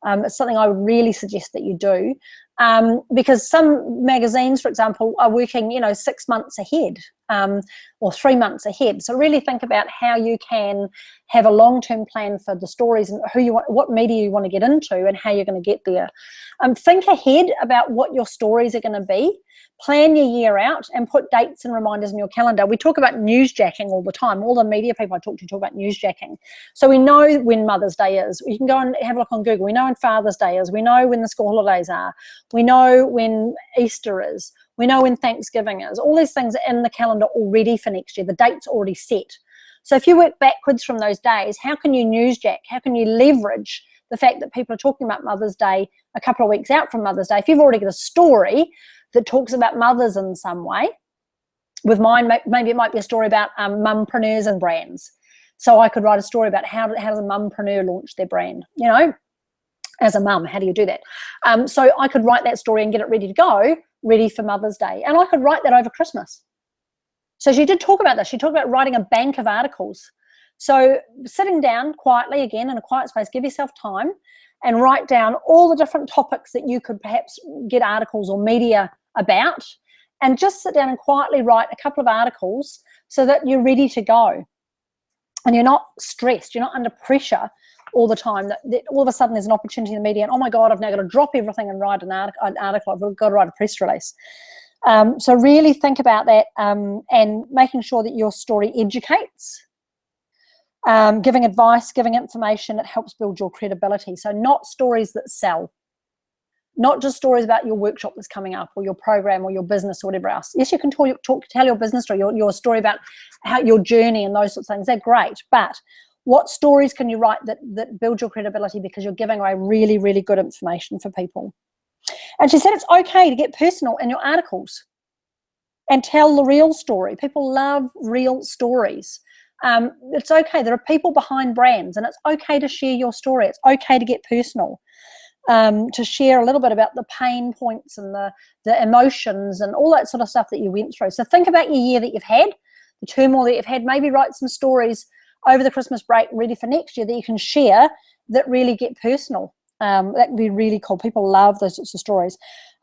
It's something I would really suggest that you do, because some magazines, for example, are working 6 months ahead or 3 months ahead. So really think about how you can have a long-term plan for the stories and what media you want to get into and how you're going to get there. Think ahead about what your stories are going to be. Plan your year out and put dates and reminders in your calendar. We talk about newsjacking all the time. All the media people I talk to talk about newsjacking. So we know when Mother's Day is. You can go and have a look on Google. We know when Father's Day is. We know when the school holidays are. We know when Easter is. We know when Thanksgiving is. All these things are in the calendar already for next year. The date's already set. So if you work backwards from those days, how can you newsjack? How can you leverage the fact that people are talking about Mother's Day a couple of weeks out from Mother's Day? If you've already got a story that talks about mothers in some way, with mine, maybe it might be a story about mumpreneurs and brands. So I could write a story about how does a mumpreneur launch their brand, as a mum, how do you do that? So I could write that story and get it ready to go, ready for Mother's Day. And I could write that over Christmas. So she did talk about this. She talked about writing a bank of articles. So sitting down quietly, again, in a quiet space, give yourself time and write down all the different topics that you could perhaps get articles or media about, and just sit down and quietly write a couple of articles so that you're ready to go. And you're not stressed, you're not under pressure all the time, that all of a sudden there's an opportunity in the media and, oh my God, I've now got to drop everything and write an article, I've got to write a press release. So really think about that, and making sure that your story educates, giving advice, giving information that helps build your credibility. So not stories that sell, not just stories about your workshop that's coming up or your program or your business or whatever else. Yes, you can tell your business story, your story about how your journey and those sorts of things. They're great, but what stories can you write that build your credibility because you're giving away really, really good information for people? And she said it's okay to get personal in your articles and tell the real story. People love real stories. It's okay. There are people behind brands, and it's okay to share your story. It's okay to get personal, to share a little bit about the pain points and the emotions and all that sort of stuff that you went through. So think about your year that you've had, the turmoil that you've had. Maybe write some stories over the Christmas break ready for next year that you can share that really get personal. That would be really cool. People love those sorts of stories.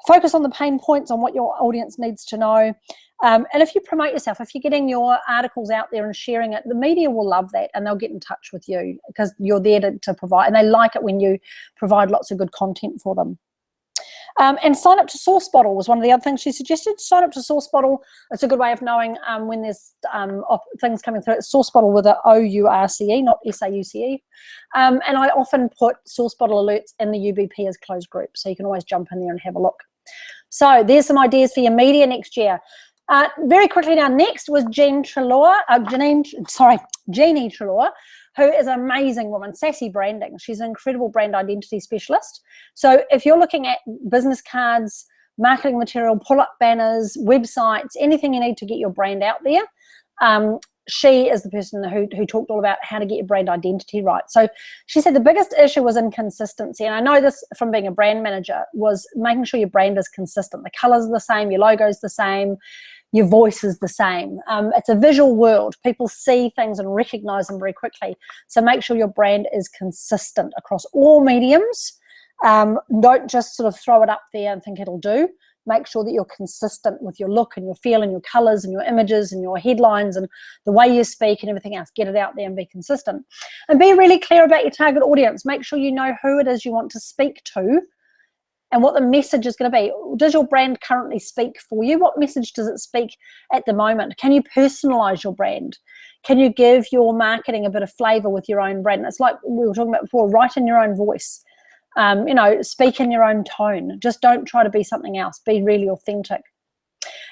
Focus on the pain points, on what your audience needs to know. And if you promote yourself, if you're getting your articles out there and sharing it, the media will love that, and they'll get in touch with you because you're there to provide, and they like it when you provide lots of good content for them. And sign up to Source Bottle was one of the other things she suggested. Sign up to Source Bottle. It's a good way of knowing when there's things coming through. It's Source Bottle with a OURCE, not SAUCE. And I often put Source Bottle alerts in the UBP as closed group, so you can always jump in there and have a look. So there's some ideas for your media next year. Very quickly now, next was Jeannie Treloar, who is an amazing woman, Sassy Branding. She's an incredible brand identity specialist. So if you're looking at business cards, marketing material, pull-up banners, websites, anything you need to get your brand out there, she is the person who talked all about how to get your brand identity right. So she said the biggest issue was inconsistency. And I know this from being a brand manager, was making sure your brand is consistent. The colors are the same, your logo is the same, your voice is the same. It's a visual world. People see things and recognize them very quickly. So make sure your brand is consistent across all mediums. Don't just sort of throw it up there and think it'll do. Make sure that you're consistent with your look and your feel and your colors and your images and your headlines and the way you speak and everything else. Get it out there and be consistent. And be really clear about your target audience. Make sure you know who it is you want to speak to and what the message is going to be. Does your brand currently speak for you? What message does it speak at the moment? Can you personalize your brand? Can you give your marketing a bit of flavor with your own brand? It's like we were talking about before, write in your own voice. Speak in your own tone. Just don't try to be something else. Be really authentic.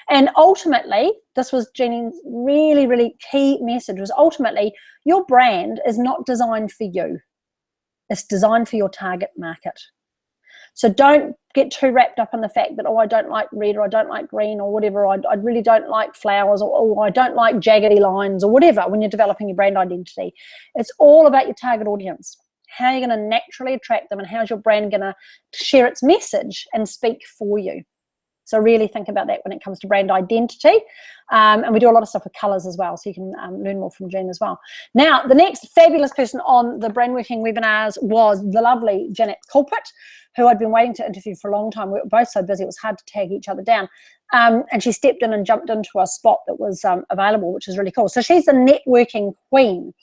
And ultimately, this was Jeannie's really, really key message, was ultimately your brand is not designed for you. It's designed for your target market. So don't get too wrapped up in the fact that, oh, I don't like red, or I don't like green, or whatever. I really don't like flowers, or I don't like jaggedy lines, or whatever when you're developing your brand identity. It's all about your target audience. How are you going to naturally attract them, and how's your brand going to share its message and speak for you? So really think about that when it comes to brand identity. And we do a lot of stuff with colors as well, so you can learn more from Jean as well. Now, the next fabulous person on the Brandworking webinars was the lovely Jeanette Culprit, who I'd been waiting to interview for a long time. We were both so busy, it was hard to tag each other down. And she stepped in and jumped into a spot that was available, which is really cool. So she's the networking queen.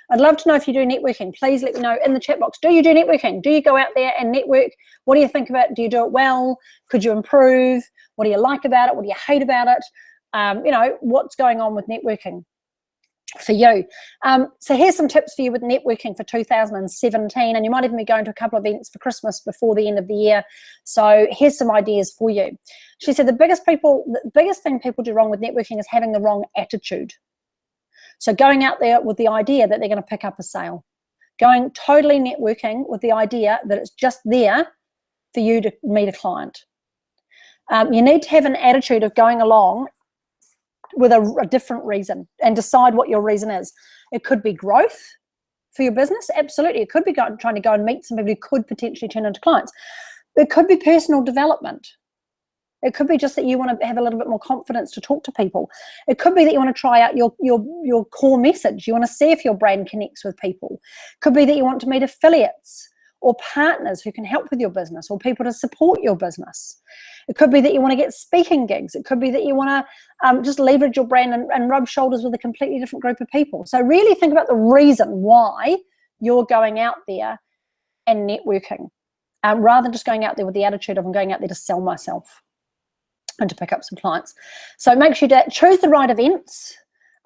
I'd love to know if you do networking. Please let me know in the chat box. Do you do networking? Do you go out there and network? What do you think about it? Do you do it well? Could you improve? What do you like about it? What do you hate about it? What's going on with networking for you? So here's some tips for you with networking for 2017, and you might even be going to a couple of events for Christmas before the end of the year. So here's some ideas for you. She said the biggest thing people do wrong with networking is having the wrong attitude. So going out there with the idea that they're going to pick up a sale, going totally networking with the idea that it's just there for you to meet a client. You need to have an attitude of going along with a different reason, and decide what your reason is. It could be growth for your business. Absolutely. It could be trying to go and meet some people who could potentially turn into clients. It could be personal development. It could be just that you want to have a little bit more confidence to talk to people. It could be that you want to try out your core message. You want to see if your brand connects with people. It could be that you want to meet affiliates or partners who can help with your business, or people to support your business. It could be that you want to get speaking gigs. It could be that you want to just leverage your brand and rub shoulders with a completely different group of people. So really think about the reason why you're going out there and networking, rather than just going out there with the attitude of I'm going out there to sell myself and to pick up some clients. So make sure to choose the right events.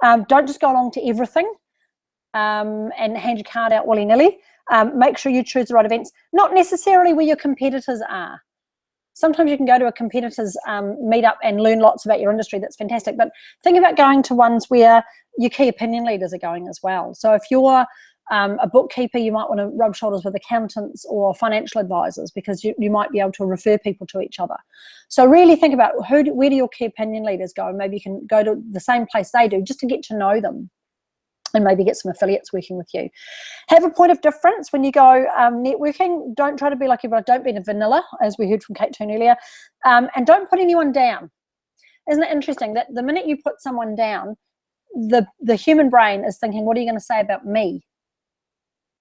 Don't just go along to everything and hand your card out willy-nilly. Make sure you choose the right events, not necessarily where your competitors are. Sometimes you can go to a competitor's meetup and learn lots about your industry. That's fantastic. But think about going to ones where your key opinion leaders are going as well. So if you're a bookkeeper, you might want to rub shoulders with accountants or financial advisors, because you might be able to refer people to each other. So really think about where do your key opinion leaders go, and maybe you can go to the same place they do just to get to know them, and maybe get some affiliates working with you. Have a point of difference when you go networking. Don't try to be like everyone. Don't be a vanilla, as we heard from Kate Toon earlier, and don't put anyone down. Isn't it interesting that the minute you put someone down, the human brain is thinking, what are you going to say about me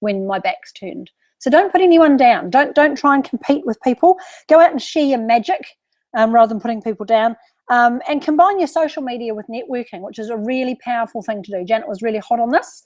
when my back's turned? So don't put anyone down. Don't try and compete with people. Go out and share your magic rather than putting people down. And combine your social media with networking, which is a really powerful thing to do. Janet was really hot on this.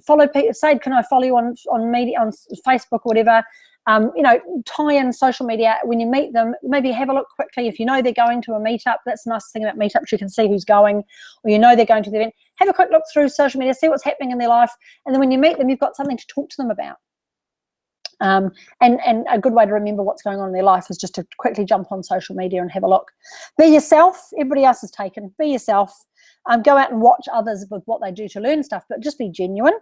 Follow people. Say, can I follow you on media, on Facebook or whatever? Tie in social media when you meet them. Maybe have a look quickly if you know they're going to a meetup. That's the nice thing about meetups. You can see who's going, or they're going to the event. Have a quick look through social media, see what's happening in their life, and then when you meet them, you've got something to talk to them about. And a good way to remember what's going on in their life is just to quickly jump on social media and have a look. Be yourself. Everybody else is taken. Be yourself. Go out and watch others with what they do to learn stuff, but just be genuine.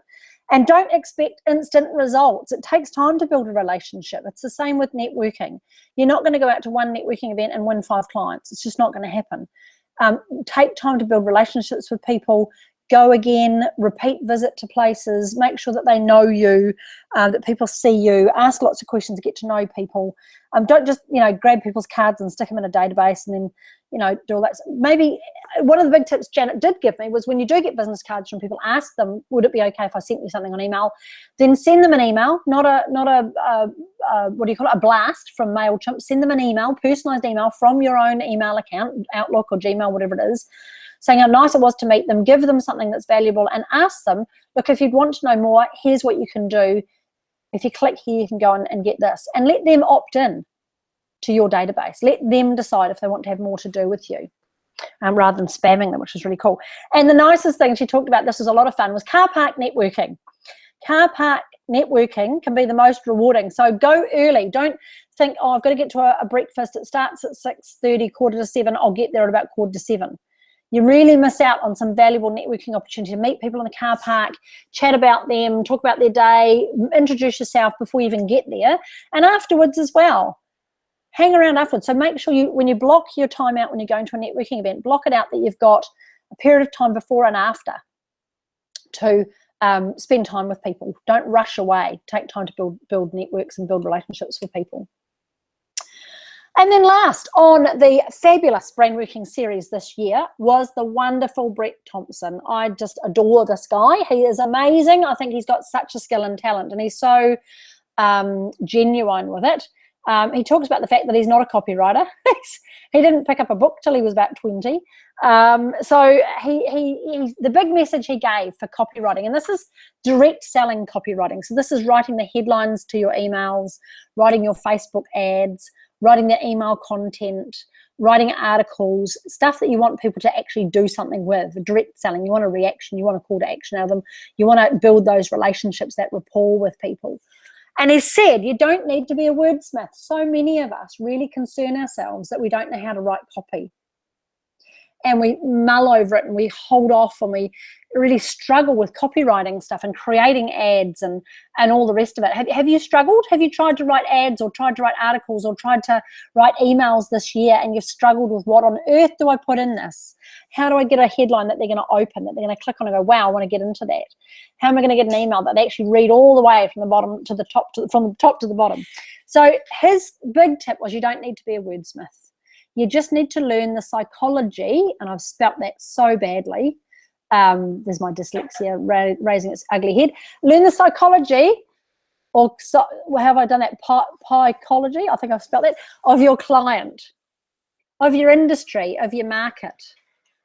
And don't expect instant results. It takes time to build a relationship. It's the same with networking. You're not going to go out to one networking event and win 5 clients. It's just not going to happen. Take time to build relationships with people. Go again, repeat visit to places, make sure that they know you, that people see you, ask lots of questions, get to know people. Don't just, grab people's cards and stick them in a database and then, do all that. Maybe one of the big tips Janet did give me was, when you do get business cards from people, ask them, would it be okay if I sent you something on email? Then send them an email, not a blast from MailChimp. Send them an email, personalized email from your own email account, Outlook or Gmail, whatever it is, saying how nice it was to meet them. Give them something that's valuable and ask them, look, if you'd want to know more, here's what you can do. If you click here, you can go and get this. And let them opt in to your database. Let them decide if they want to have more to do with you, rather than spamming them, which is really cool. And the nicest thing she talked about, this was a lot of fun, was car park networking. Car park networking can be the most rewarding. So go early. Don't think, oh, I've got to get to a breakfast. It starts at 6:30, 6:45. I'll get there at about 6:45. You really miss out on some valuable networking opportunity to meet people in the car park, chat about them, talk about their day, introduce yourself before you even get there, and afterwards as well. Hang around afterwards. So make sure when you block your time out when you're going to a networking event, block it out that you've got a period of time before and after to spend time with people. Don't rush away. Take time to build networks and build relationships with people. And then last on the fabulous Brandworking series this year was the wonderful Brett Thompson. I just adore this guy. He is amazing. I think he's got such a skill and talent, and he's so genuine with it. He talks about the fact that he's not a copywriter. He didn't pick up a book till he was about 20. So the big message he gave for copywriting, and this is direct selling copywriting. So this is writing the headlines to your emails, writing your Facebook ads, writing the email content, writing articles, stuff that you want people to actually do something with. Direct selling, you want a reaction, you want a call to action out of them, you want to build those relationships, that rapport with people. And he said, you don't need to be a wordsmith. So many of us really concern ourselves that we don't know how to write copy. And we mull over it and we hold off and we really struggle with copywriting stuff and creating ads and all the rest of it. Have you struggled? Have you tried to write ads or tried to write articles or tried to write emails this year and you've struggled with, what on earth do I put in this? How do I get a headline that they're going to open, that they're going to click on and go, wow, I want to get into that? How am I going to get an email that they actually read all the way from the bottom to the top, from the top to the bottom? So his big tip was, you don't need to be a wordsmith. You just need to learn the psychology, and I've spelt that so badly. There's my dyslexia raising its ugly head. Learn the psychology, or how have I done that? Psychology, I think I've spelt that, of your client, of your industry, of your market.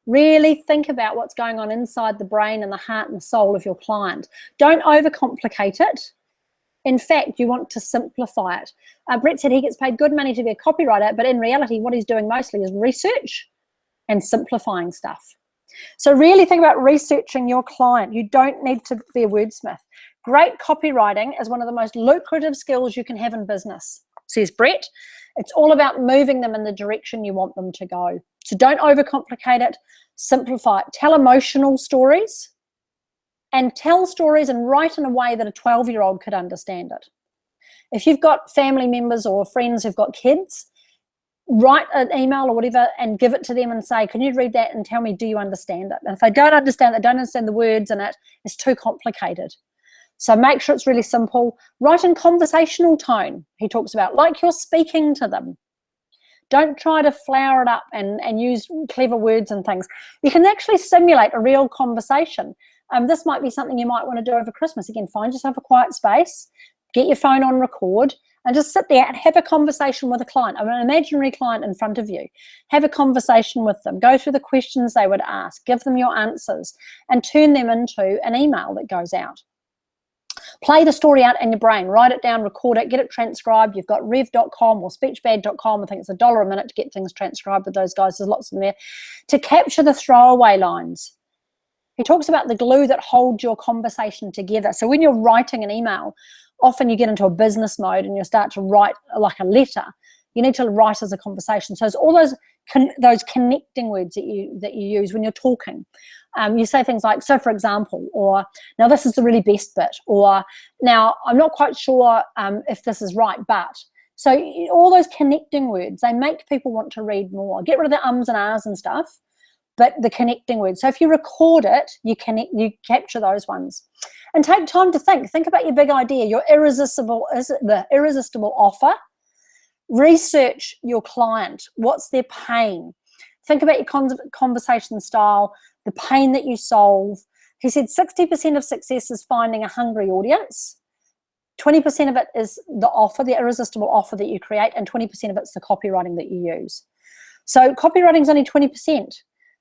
Really think about what's going on inside the brain and the heart and the soul of your client. Don't overcomplicate it. In fact, you want to simplify it. Brett said he gets paid good money to be a copywriter, but in reality, what he's doing mostly is research and simplifying stuff. So really think about researching your client. You don't need to be a wordsmith. Great copywriting is one of the most lucrative skills you can have in business, says Brett. It's all about moving them in the direction you want them to go. So don't overcomplicate it, simplify it. Tell emotional stories, and tell stories and write in a way that a 12-year-old could understand it. If you've got family members or friends who've got kids, write an email or whatever and give it to them and say, can you read that and tell me, do you understand it? And if they don't understand it, don't understand the words in it, it's too complicated. So make sure it's really simple. Write in conversational tone, he talks about, like you're speaking to them. Don't try to flower it up and use clever words and things. You can actually simulate a real conversation. This might be something you might want to do over Christmas. Again, find yourself a quiet space, get your phone on record, and just sit there and have a conversation with a client, an imaginary client in front of you. Have a conversation with them. Go through the questions they would ask. Give them your answers and turn them into an email that goes out. Play the story out in your brain. Write it down, record it, get it transcribed. You've got rev.com or speechbad.com. I think it's $1 a minute to get things transcribed with those guys. There's lots in there. To capture the throwaway lines. He talks about the glue that holds your conversation together. So when you're writing an email, often you get into a business mode and you start to write like a letter. You need to write as a conversation. So it's all those connecting words that you use when you're talking. You say things like, so for example, or now this is the really best bit, or now I'm not quite sure if this is right, but. So all those connecting words, they make people want to read more. Get rid of the ums and ahs and stuff, but the connecting words. So if you record it, you capture those ones. And take time to think. Think about your big idea, your irresistible offer. Research your client. What's their pain? Think about your conversation style, the pain that you solve. He said 60% of success is finding a hungry audience. 20% of it is the offer, the irresistible offer that you create, and 20% of it's the copywriting that you use. So copywriting is only 20%.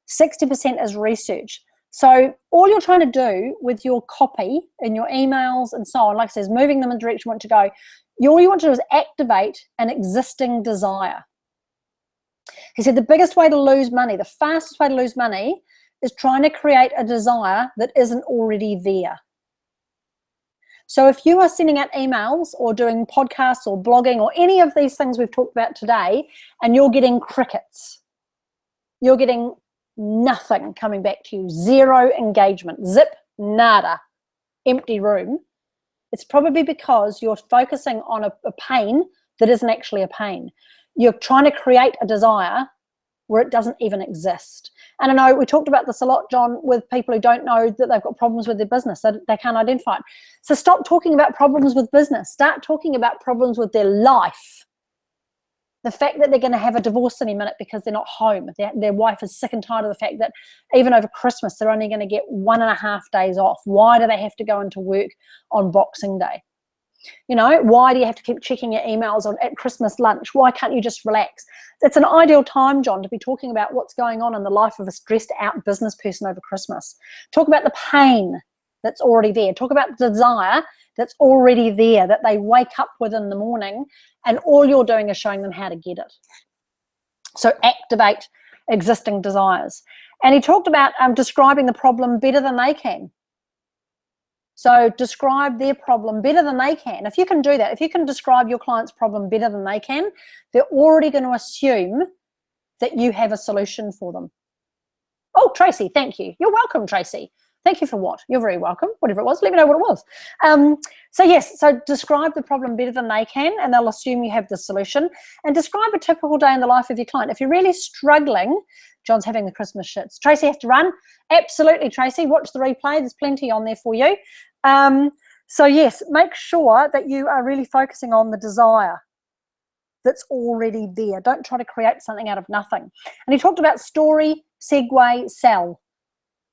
60% is research. So all you're trying to do with your copy and your emails and so on, like I said, is moving them in the direction you want to go. All you want to do is activate an existing desire. He said the biggest way to lose money, the fastest way to lose money, is trying to create a desire that isn't already there. So if you are sending out emails or doing podcasts or blogging or any of these things we've talked about today, and you're getting crickets, you're getting nothing coming back to you, zero engagement, zip, nada, empty room, it's probably because you're focusing on a pain that isn't actually a pain. You're trying to create a desire where it doesn't even exist. And I know we talked about this a lot, John, with people who don't know that they've got problems with their business, that they can't identify it. So stop talking about problems with business. Start talking about problems with their life. The fact that they're going to have a divorce any minute because they're not home. Their wife is sick and tired of the fact that even over Christmas, they're only going to get 1.5 days off. Why do they have to go into work on Boxing Day? You know, why do you have to keep checking your emails at Christmas lunch? Why can't you just relax? It's an ideal time, John, to be talking about what's going on in the life of a stressed out business person over Christmas. Talk about the pain that's already there. Talk about the desire that's already there, that they wake up with in the morning, and all you're doing is showing them how to get it. So activate existing desires. And he talked about describing the problem better than they can. So describe their problem better than they can. If you can do that, if you can describe your client's problem better than they can, they're already going to assume that you have a solution for them. Oh, Tracy, thank you. You're welcome, Tracy. Thank you for what? You're very welcome. Whatever it was, let me know what it was. So yes, so describe the problem better than they can, and they'll assume you have the solution. And describe a typical day in the life of your client. If you're really struggling, John's having the Christmas shits. Tracy, have to run? Absolutely, Tracy. Watch the replay. There's plenty on there for you. So yes, make sure that you are really focusing on the desire. that's already there. Don't try to create something out of nothing. And he talked about story, segue, sell.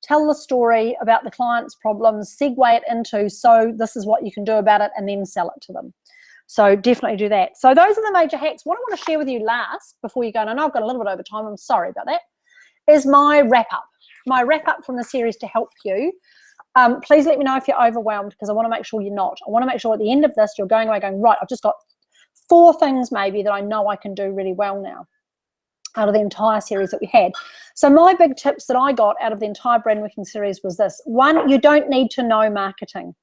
Tell the story about the client's problems, segue it into, so this is what you can do about it, and then sell it to them. So definitely do that. So those are the major hacks. What I want to share with you last, before you go, and I know I've got a little bit over time, I'm sorry about that, is my wrap-up. My wrap-up from the series to help you. Please let me know if you're overwhelmed, because I want to make sure you're not. I want to make sure at the end of this, you're going away going, right, I've just got 4 things maybe that I know I can do really well now out of the entire series that we had. So my big tips that I got out of the entire Brandworking series was this. 1, you don't need to know marketing.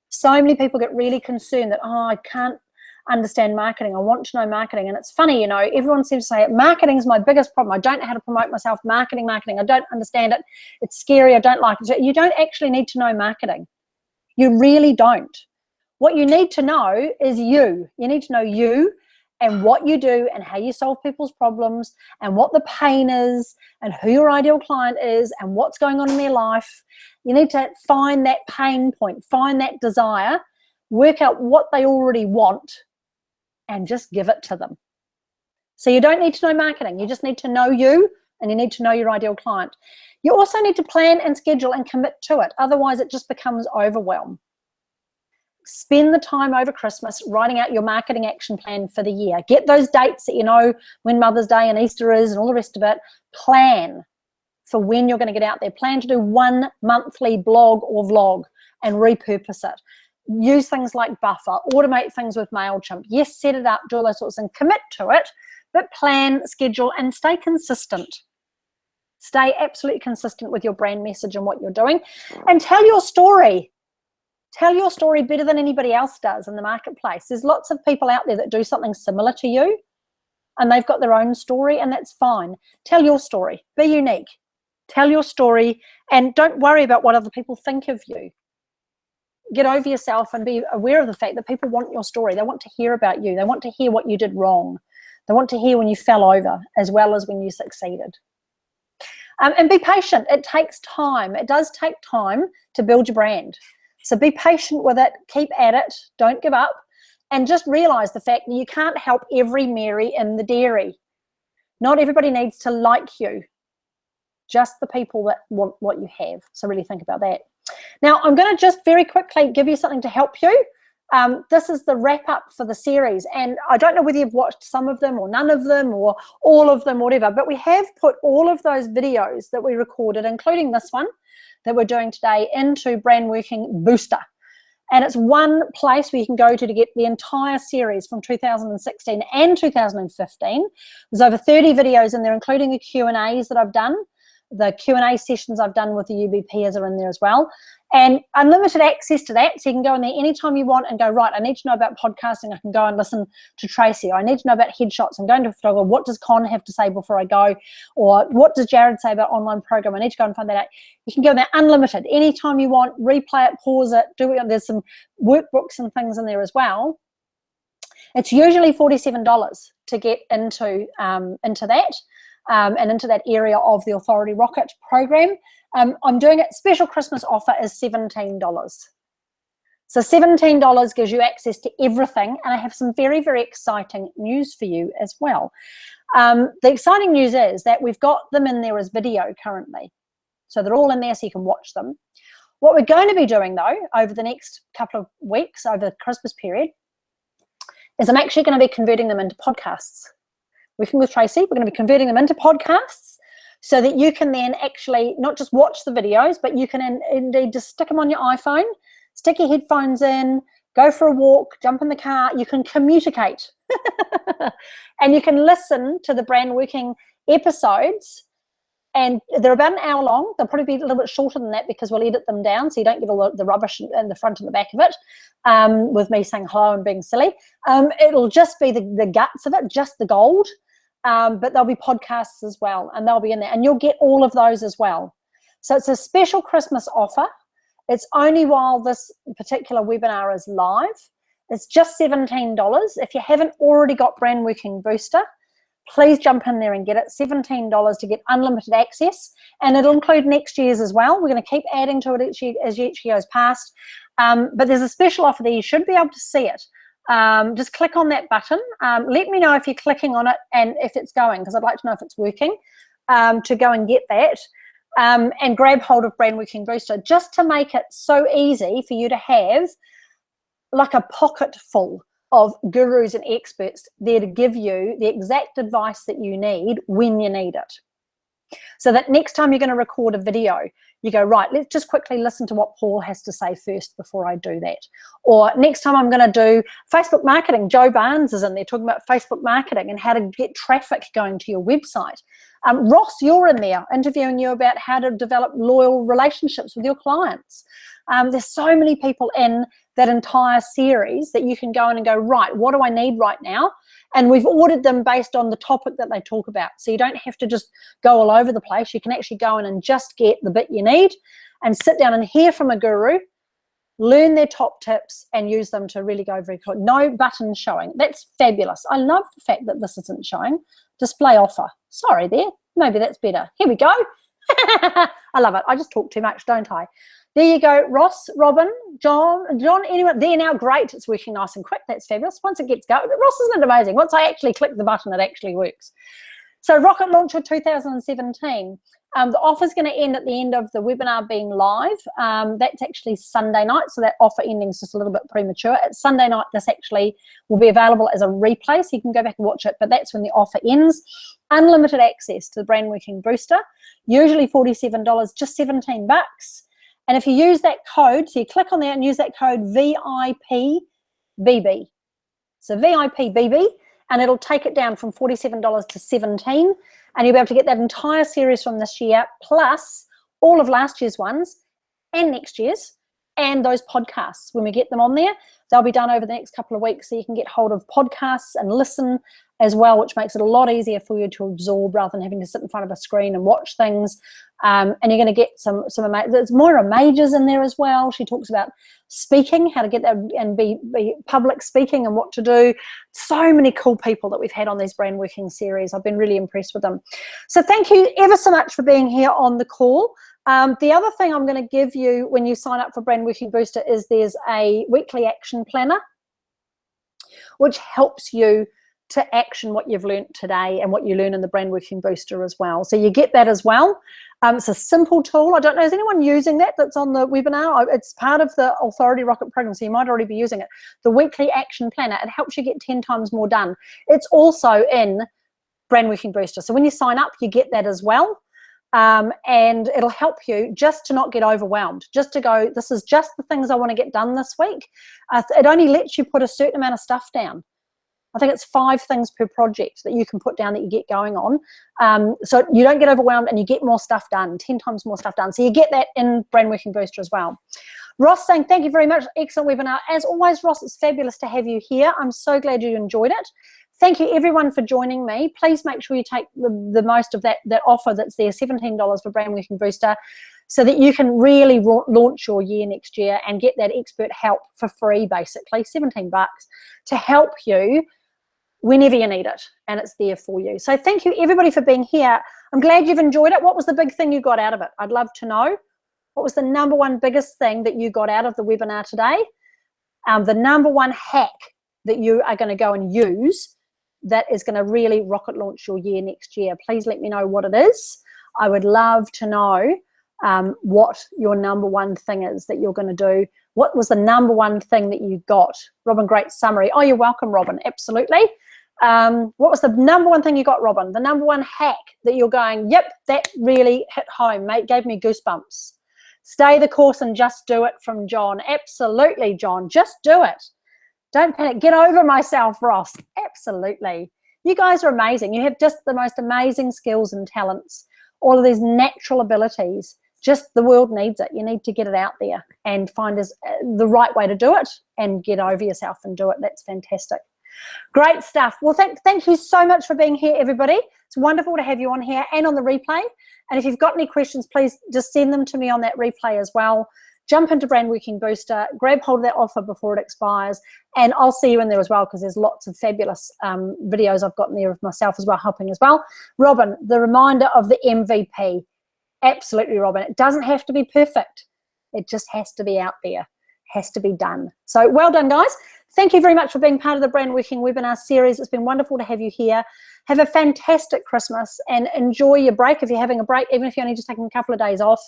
So many people get really concerned that, oh, I can't understand marketing. I want to know marketing. And it's funny, you know, everyone seems to say marketing is my biggest problem. I don't know how to promote myself. Marketing. I don't understand it. It's scary. I don't like it. You don't actually need to know marketing. You really don't. What you need to know is you. You need to know you and what you do and how you solve people's problems and what the pain is and who your ideal client is and what's going on in their life. You need to find that pain point, find that desire, work out what they already want, and just give it to them. So you don't need to know marketing. You just need to know you, and you need to know your ideal client. You also need to plan and schedule and commit to it. Otherwise, it just becomes overwhelm. Spend the time over Christmas writing out your marketing action plan for the year. Get those dates that you know when Mother's Day and Easter is and all the rest of it. Plan for when you're going to get out there. Plan to do 1 monthly blog or vlog and repurpose it. Use things like Buffer, automate things with MailChimp. Yes, set it up, do all those sorts and commit to it, but plan, schedule, and stay consistent. Stay absolutely consistent with your brand message and what you're doing, and tell your story. Tell your story better than anybody else does in the marketplace. There's lots of people out there that do something similar to you, and they've got their own story, and that's fine. Tell your story. Be unique. Tell your story, and don't worry about what other people think of you. Get over yourself and be aware of the fact that people want your story. They want to hear about you. They want to hear what you did wrong. They want to hear when you fell over as well as when you succeeded. And be patient. It takes time. It does take time to build your brand. So be patient with it. Keep at it. Don't give up. And just realize the fact that you can't help every Mary in the dairy. Not everybody needs to like you. Just the people that want what you have. So really think about that. Now, I'm going to just very quickly give you something to help you. This is the wrap up for the series, and I don't know whether you've watched some of them or none of them or all of them, whatever, but we have put all of those videos that we recorded, including this one that we're doing today, into Brandworking Booster. And it's one place where you can go to get the entire series from 2016 and 2015. There's over 30 videos in there, including the Q&As that I've done. The Q&A sessions I've done with the UBPs are in there as well. And unlimited access to that, so you can go in there anytime you want and go, right, I need to know about podcasting. I can go and listen to Tracy. I need to know about headshots. I'm going to a photographer. What does Con have to say before I go? Or what does Jared say about online program? I need to go and find that out. You can go in there unlimited anytime you want, replay it, pause it, do it. There's some workbooks and things in there as well. It's usually $47 to get into that. And into that area of the Authority Rocket program. I'm doing it, special Christmas offer is $17. So $17 gives you access to everything, and I have some very, very exciting news for you as well. The exciting news is that we've got them in there as video currently. So they're all in there so you can watch them. What we're going to be doing though, over the next couple of weeks, over the Christmas period, is I'm actually going to be converting them into podcasts. Working with Tracy, we're going to be converting them into podcasts so that you can then actually not just watch the videos, but you can indeed just stick them on your iPhone, stick your headphones in, go for a walk, jump in the car. You can communicate and you can listen to the Brandworking episodes, and they're about an hour long. They'll probably be a little bit shorter than that because we'll edit them down so you don't get all the rubbish in the front and the back of it, with me saying hello and being silly. It'll just be the guts of it, just the gold. But there'll be podcasts as well, and they'll be in there, and you'll get all of those as well. So it's a special Christmas offer. It's only while this particular webinar is live. It's just $17. If you haven't already got Brandworking Booster, please jump in there and get it. $17 to get unlimited access, and it'll include next year's as well. We're going to keep adding to it each year, as each year goes past. But there's a special offer there. You should be able to see it just click on that button. Let me know if you're clicking on it and if it's going, because I'd like to know if it's working, to go and get that. And grab hold of Brandworking Booster, just to make it so easy for you to have like a pocket full of gurus and experts there to give you the exact advice that you need when you need it. So that next time you're going to record a video, you go, right, let's just quickly listen to what Paul has to say first before I do that. Or next time I'm going to do Facebook marketing, Joe Barnes is in there talking about Facebook marketing and how to get traffic going to your website. Ross, you're in there interviewing you about how to develop loyal relationships with your clients. There's so many people in that entire series that you can go in and go, right, what do I need right now? And we've ordered them based on the topic that they talk about. So you don't have to just go all over the place. You can actually go in and just get the bit you need and sit down and hear from a guru, learn their top tips and use them to really go very quick. No buttons showing. That's fabulous. I love the fact that this isn't showing. Display offer. Sorry there. Maybe that's better. Here we go. I love it. I just talk too much, don't I? There you go, Ross, Robin, John, anyone there now. Great, it's working nice and quick. That's fabulous. Once it gets going, Ross, isn't it amazing? Once I actually click the button, it actually works. So Rocket Launcher 2017. The offer's going to end at the end of the webinar being live. That's actually Sunday night, so that offer ending is just a little bit premature. At Sunday night, this actually will be available as a replay, so you can go back and watch it, but that's when the offer ends. Unlimited access to the Brandworking Booster, usually $47, just 17 bucks. And if you use that code, so you click on there and use that code VIPBB. So VIPBB, and it'll take it down from $47 to $17, and you'll be able to get that entire series from this year, plus all of last year's ones and next year's, and those podcasts. When we get them on there, they'll be done over the next couple of weeks, so you can get hold of podcasts and listen as well, which makes it a lot easier for you to absorb rather than having to sit in front of a screen and watch things. And you're going to get some there's Moira Majors in there as well. She talks about speaking, how to get that and be public speaking and what to do. So many cool people that we've had on these Brandworking series. I've been really impressed with them. So thank you ever so much for being here on the call. The other thing I'm going to give you when you sign up for Brandworking Booster is there's a weekly action planner, which helps you to action what you've learned today and what you learn in the Brandworking Booster as well. So you get that as well. It's a simple tool. I don't know, is anyone using that that's on the webinar? It's part of the Authority Rocket program, so you might already be using it. The weekly action planner, it helps you get 10 times more done. It's also in Brandworking Booster. So when you sign up, you get that as well. And it'll help you just to not get overwhelmed, just to go, this is just the things I want to get done this week. It only lets you put a certain amount of stuff down. I think it's 5 things per project that you can put down that you get going on. So you don't get overwhelmed and you get more stuff done, 10 times more stuff done. So you get that in Brandworking Booster as well. Ross saying, thank you very much. Excellent webinar. As always, Ross, it's fabulous to have you here. I'm so glad you enjoyed it. Thank you everyone for joining me. Please make sure you take the most of that offer that's there, $17 for Brandworking Booster, so that you can really launch your year next year and get that expert help for free, basically, 17 bucks to help you whenever you need it, and it's there for you. So thank you everybody for being here. I'm glad you've enjoyed it. What was the big thing you got out of it? I'd love to know. What was the number one biggest thing that you got out of the webinar today? The number one hack that you are going to go and use that is going to really rocket launch your year next year. Please let me know what it is. I would love to know what your number one thing is that you're going to do. What was the number one thing that you got? Robin, great summary. Oh, you're welcome, Robin. Absolutely. What was the number one thing you got, Robin? The number one hack that you're going, yep, that really hit home, mate, gave me goosebumps. Stay the course and just do it, from John. Absolutely, John. Just do it. Don't panic. Get over myself, Ross. Absolutely. You guys are amazing. You have just the most amazing skills and talents, all of these natural abilities. Just the world needs it. You need to get it out there and find the right way to do it and get over yourself and do it. That's fantastic. Great stuff. Well, thank you so much for being here, everybody. It's wonderful to have you on here and on the replay. And if you've got any questions, please just send them to me on that replay as well. Jump into Brandworking Booster, grab hold of that offer before it expires, and I'll see you in there as well, because there's lots of fabulous videos I've got in there of myself as well, helping as well. Robin, the reminder of the MVP. Absolutely, Robin. It doesn't have to be perfect. It just has to be out there. has to be done. So well done, guys. Thank you very much for being part of the Brandworking webinar series. It's been wonderful to have you here. Have a fantastic Christmas and enjoy your break if you're having a break, even if you're only just taking a couple of days off,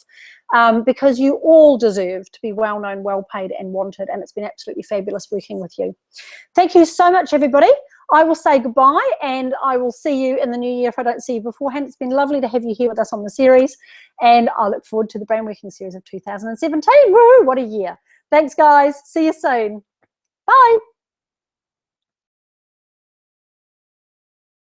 because you all deserve to be well known, well paid and wanted, and it's been absolutely fabulous working with you. Thank you so much, everybody. I will say goodbye and I will see you in the new year if I don't see you beforehand. It's been lovely to have you here with us on the series, and I look forward to the Brandworking series of 2017. Woo, what a year. Thanks, guys. See you soon. Bye.